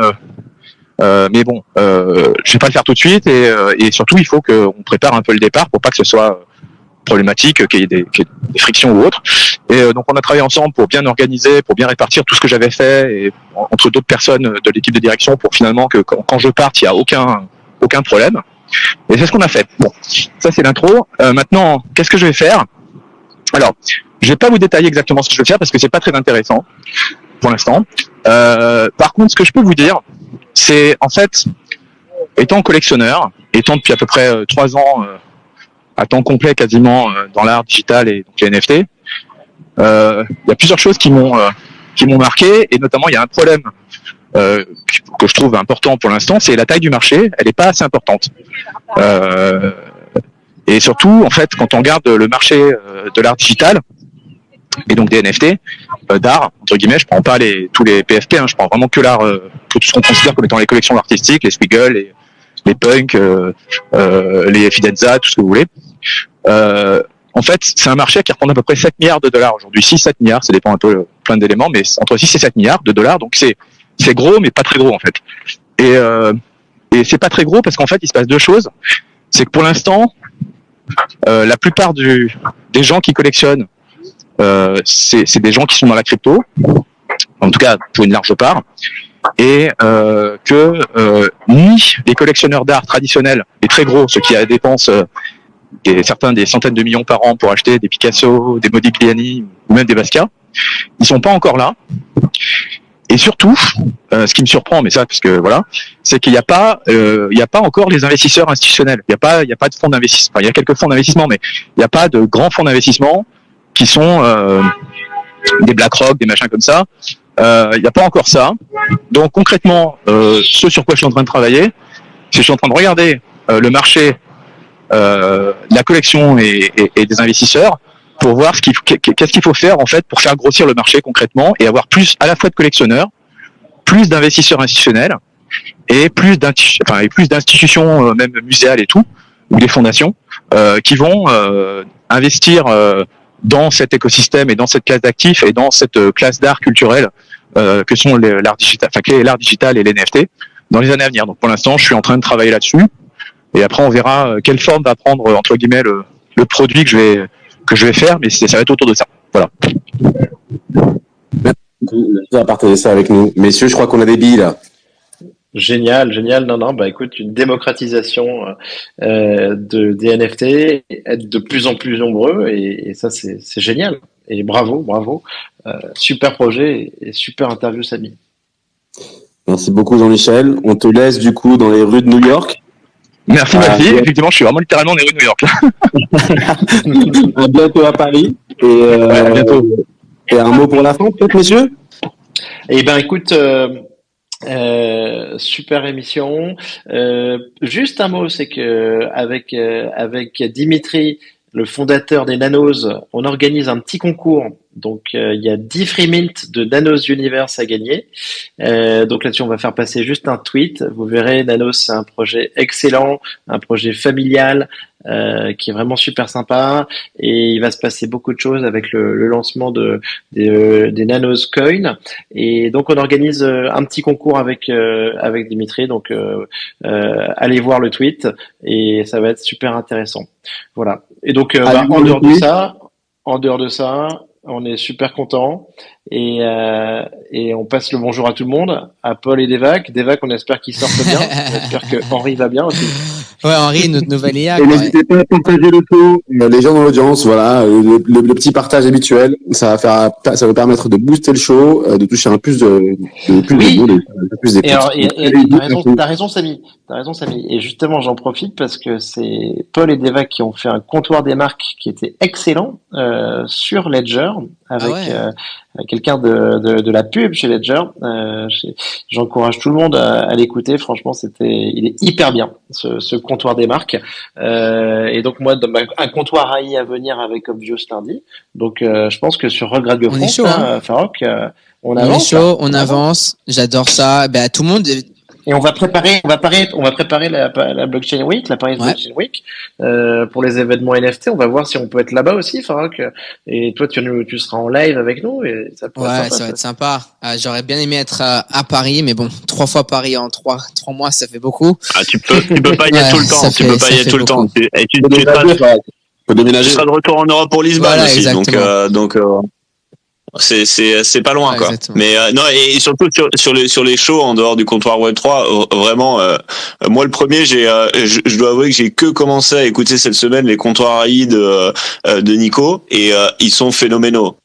mais bon, je vais pas le faire tout de suite, et surtout il faut qu'on prépare un peu le départ pour pas que ce soit problématique, qu'il y ait des frictions ou autres. Et donc on a travaillé ensemble pour bien organiser, pour bien répartir tout ce que j'avais fait, et entre d'autres personnes de l'équipe de direction, pour finalement que quand je parte, il y a aucun problème. Et c'est ce qu'on a fait. Bon, ça c'est l'intro. Maintenant, qu'est-ce que je vais faire? Alors, je vais pas vous détailler exactement ce que je vais faire parce que c'est pas très intéressant pour l'instant. Par contre, ce que je peux vous dire, c'est en fait, étant collectionneur, étant depuis à peu près 3 ans à temps complet quasiment dans l'art digital et donc les NFT, il y a plusieurs choses qui m'ont marqué, et notamment il y a un problème que je trouve important pour l'instant, c'est la taille du marché. Elle n'est pas assez importante. Et surtout, en fait, quand on regarde le marché de l'art digital et donc des NFT d'art, entre guillemets, je prends pas tous les PFP, je prends vraiment que l'art, tout ce qu'on considère comme étant les collections artistiques, les Spiegel, les Punk, les Fidenza, tout ce que vous voulez. En fait, c'est un marché qui représente à peu près 7 milliards de dollars aujourd'hui, 6-7 milliards, ça dépend un peu plein d'éléments, mais entre 6 et 7 milliards de dollars, donc c'est gros, mais pas très gros en fait. Et c'est pas très gros parce qu'en fait, il se passe deux choses. C'est que pour l'instant, la plupart des gens qui collectionnent, c'est des gens qui sont dans la crypto, en tout cas pour une large part, et que ni les collectionneurs d'art traditionnels, les très gros, ceux qui dépensent certains des centaines de millions par an pour acheter des Picasso, des Modigliani ou même des Basquiat, ils sont pas encore là. Et surtout, ce qui me surprend, mais ça, parce que voilà, c'est qu'il n'y a pas encore les investisseurs institutionnels. Il y a pas de fonds d'investissement. Enfin, il y a quelques fonds d'investissement, mais il n'y a pas de grands fonds d'investissement qui sont des BlackRock, des machins comme ça, Il n'y a pas encore ça. Donc concrètement, ce sur quoi je suis en train de travailler, c'est que je suis en train de regarder le marché, la collection et des investisseurs pour voir qu'est-ce qu'il faut faire en fait pour faire grossir le marché concrètement et avoir plus à la fois de collectionneurs, plus d'investisseurs institutionnels et plus d'institutions même muséales et tout, ou des fondations qui vont investir dans cet écosystème et dans cette classe d'actifs et dans cette classe d'art culturel que sont l'art digital et les NFT dans les années à venir. Donc pour l'instant, je suis en train de travailler là-dessus et après on verra quelle forme va prendre entre guillemets le produit que je vais faire, mais ça va être autour de ça. Voilà. Merci à partager ça avec nous. Messieurs, je crois qu'on a des billes là. Génial. Non, bah écoute, une démocratisation des NFT, être de plus en plus nombreux, et ça c'est génial. Et bravo. Super projet et super interview, Samy. Merci beaucoup Jean-Michel. On te laisse du coup dans les rues de New York. Merci. Effectivement, je suis vraiment littéralement dans les rues de New York. À bientôt à Paris. À bientôt. Et un mot pour la fin, peut-être, messieurs? Eh ben, écoute, super émission. Juste un mot, c'est que avec Dimitri, le fondateur des Nanos, on organise un petit concours. Donc, il y a 10 free mint de Nanos Universe à gagner. Donc là-dessus, on va faire passer juste un tweet. Vous verrez, Nanos, c'est un projet excellent, un projet familial, qui est vraiment super sympa. Et il va se passer beaucoup de choses avec le lancement des Nanos Coin. Et donc, on organise un petit concours avec Dimitri. Donc, allez voir le tweet et ça va être super intéressant. Voilà. Et donc, en dehors de ça, on est super content et on passe le bonjour à tout le monde, à Paul et Devac. Devac, on espère qu'il sortent bien. On espère que Henri va bien aussi. Ouais, Henri, notre nouvelle IA. Et n'hésitez pas à partager le show. Les gens dans l'audience, voilà, le petit partage habituel, ça va permettre de booster le show, de toucher un plus de plus d'écoute. Et t'as raison, Samy. Et justement, j'en profite parce que c'est Paul et Devac qui ont fait un comptoir des marques qui était excellent sur Ledger avec quelqu'un de la pub chez Ledger. J'encourage tout le monde à l'écouter. Franchement, il est hyper bien ce comptoir des marques. Et donc moi, un comptoir AI à venir avec Obvious lundi. Donc je pense que sur Rogue Radio France, Farok, on avance. J'adore ça. Ben tout le monde. Et on va préparer la Blockchain Week, la Paris Blockchain Week, pour les événements NFT. On va voir si on peut être là-bas aussi, Farok. Et toi, tu seras en live avec nous et ça pourrait être sympa. Ça va être sympa. J'aurais bien aimé être à Paris, mais bon, 3 fois Paris en 3 mois, ça fait beaucoup. Ah, tu peux pas y être tout le temps. Tu peux pas y être tout le temps. Tu seras de retour en Europe pour Lisbonne aussi. Exactement. Donc, c'est pas loin, quoi. Exactement. Mais non, et surtout sur les shows en dehors du comptoir Web3, vraiment moi le premier, je dois avouer que j'ai que commencé à écouter cette semaine les comptoirs AI de Nico, et ils sont phénoménaux,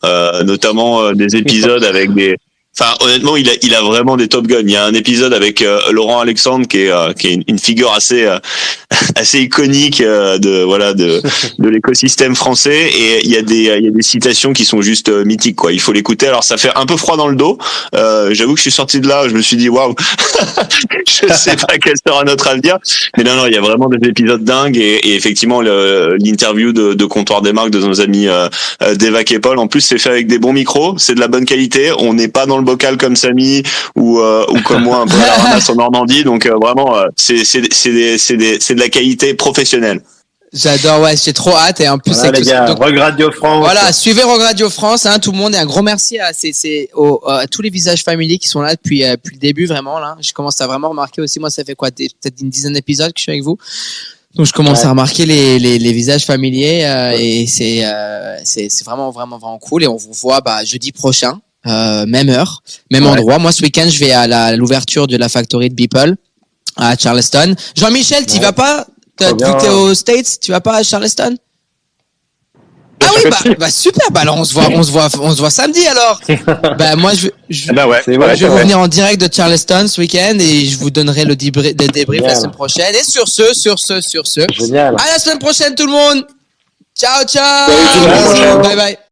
notamment des épisodes avec des. Enfin, honnêtement, il a vraiment des top guns. Il y a un épisode avec Laurent Alexandre qui est une figure assez iconique de l'écosystème français, et il y a des citations qui sont juste mythiques, quoi. Il faut l'écouter. Alors ça fait un peu froid dans le dos. J'avoue que je suis sorti de là, je me suis dit waouh. Je sais pas quel sera notre avenir. Mais non, il y a vraiment des épisodes dingues, et effectivement l'interview de Comptoir des marques de nos amis Devac et Paul, en plus c'est fait avec des bons micros, c'est de la bonne qualité. On n'est pas dans le bocal comme Samy ou comme moi un peu à la ramasse en Normandie, donc vraiment c'est de la qualité professionnelle. J'adore, ouais, j'ai trop hâte, et en plus voilà, les gars, Rogue Radio France. Voilà, suivez Rogue Radio France, tout le monde, et un gros merci à tous les visages familiers qui sont là depuis le début, vraiment là. Je commence à vraiment remarquer aussi, moi ça fait peut-être une dizaine d'épisodes que je suis avec vous. Donc je commence à remarquer les visages familiers, et c'est vraiment cool, et on vous voit jeudi prochain. Même heure, même endroit. Moi, ce week-end, je vais à l'ouverture de la factory de Beeple à Charleston. Jean-Michel, tu vas pas? T'es aux States, tu vas pas à Charleston? Ah oui, super. Alors on se voit samedi alors. Moi je vais venir en direct de Charleston ce week-end, et je vous donnerai le débrief la semaine prochaine. Et sur ce. Génial. À la semaine prochaine tout le monde. Ciao. Bye bye.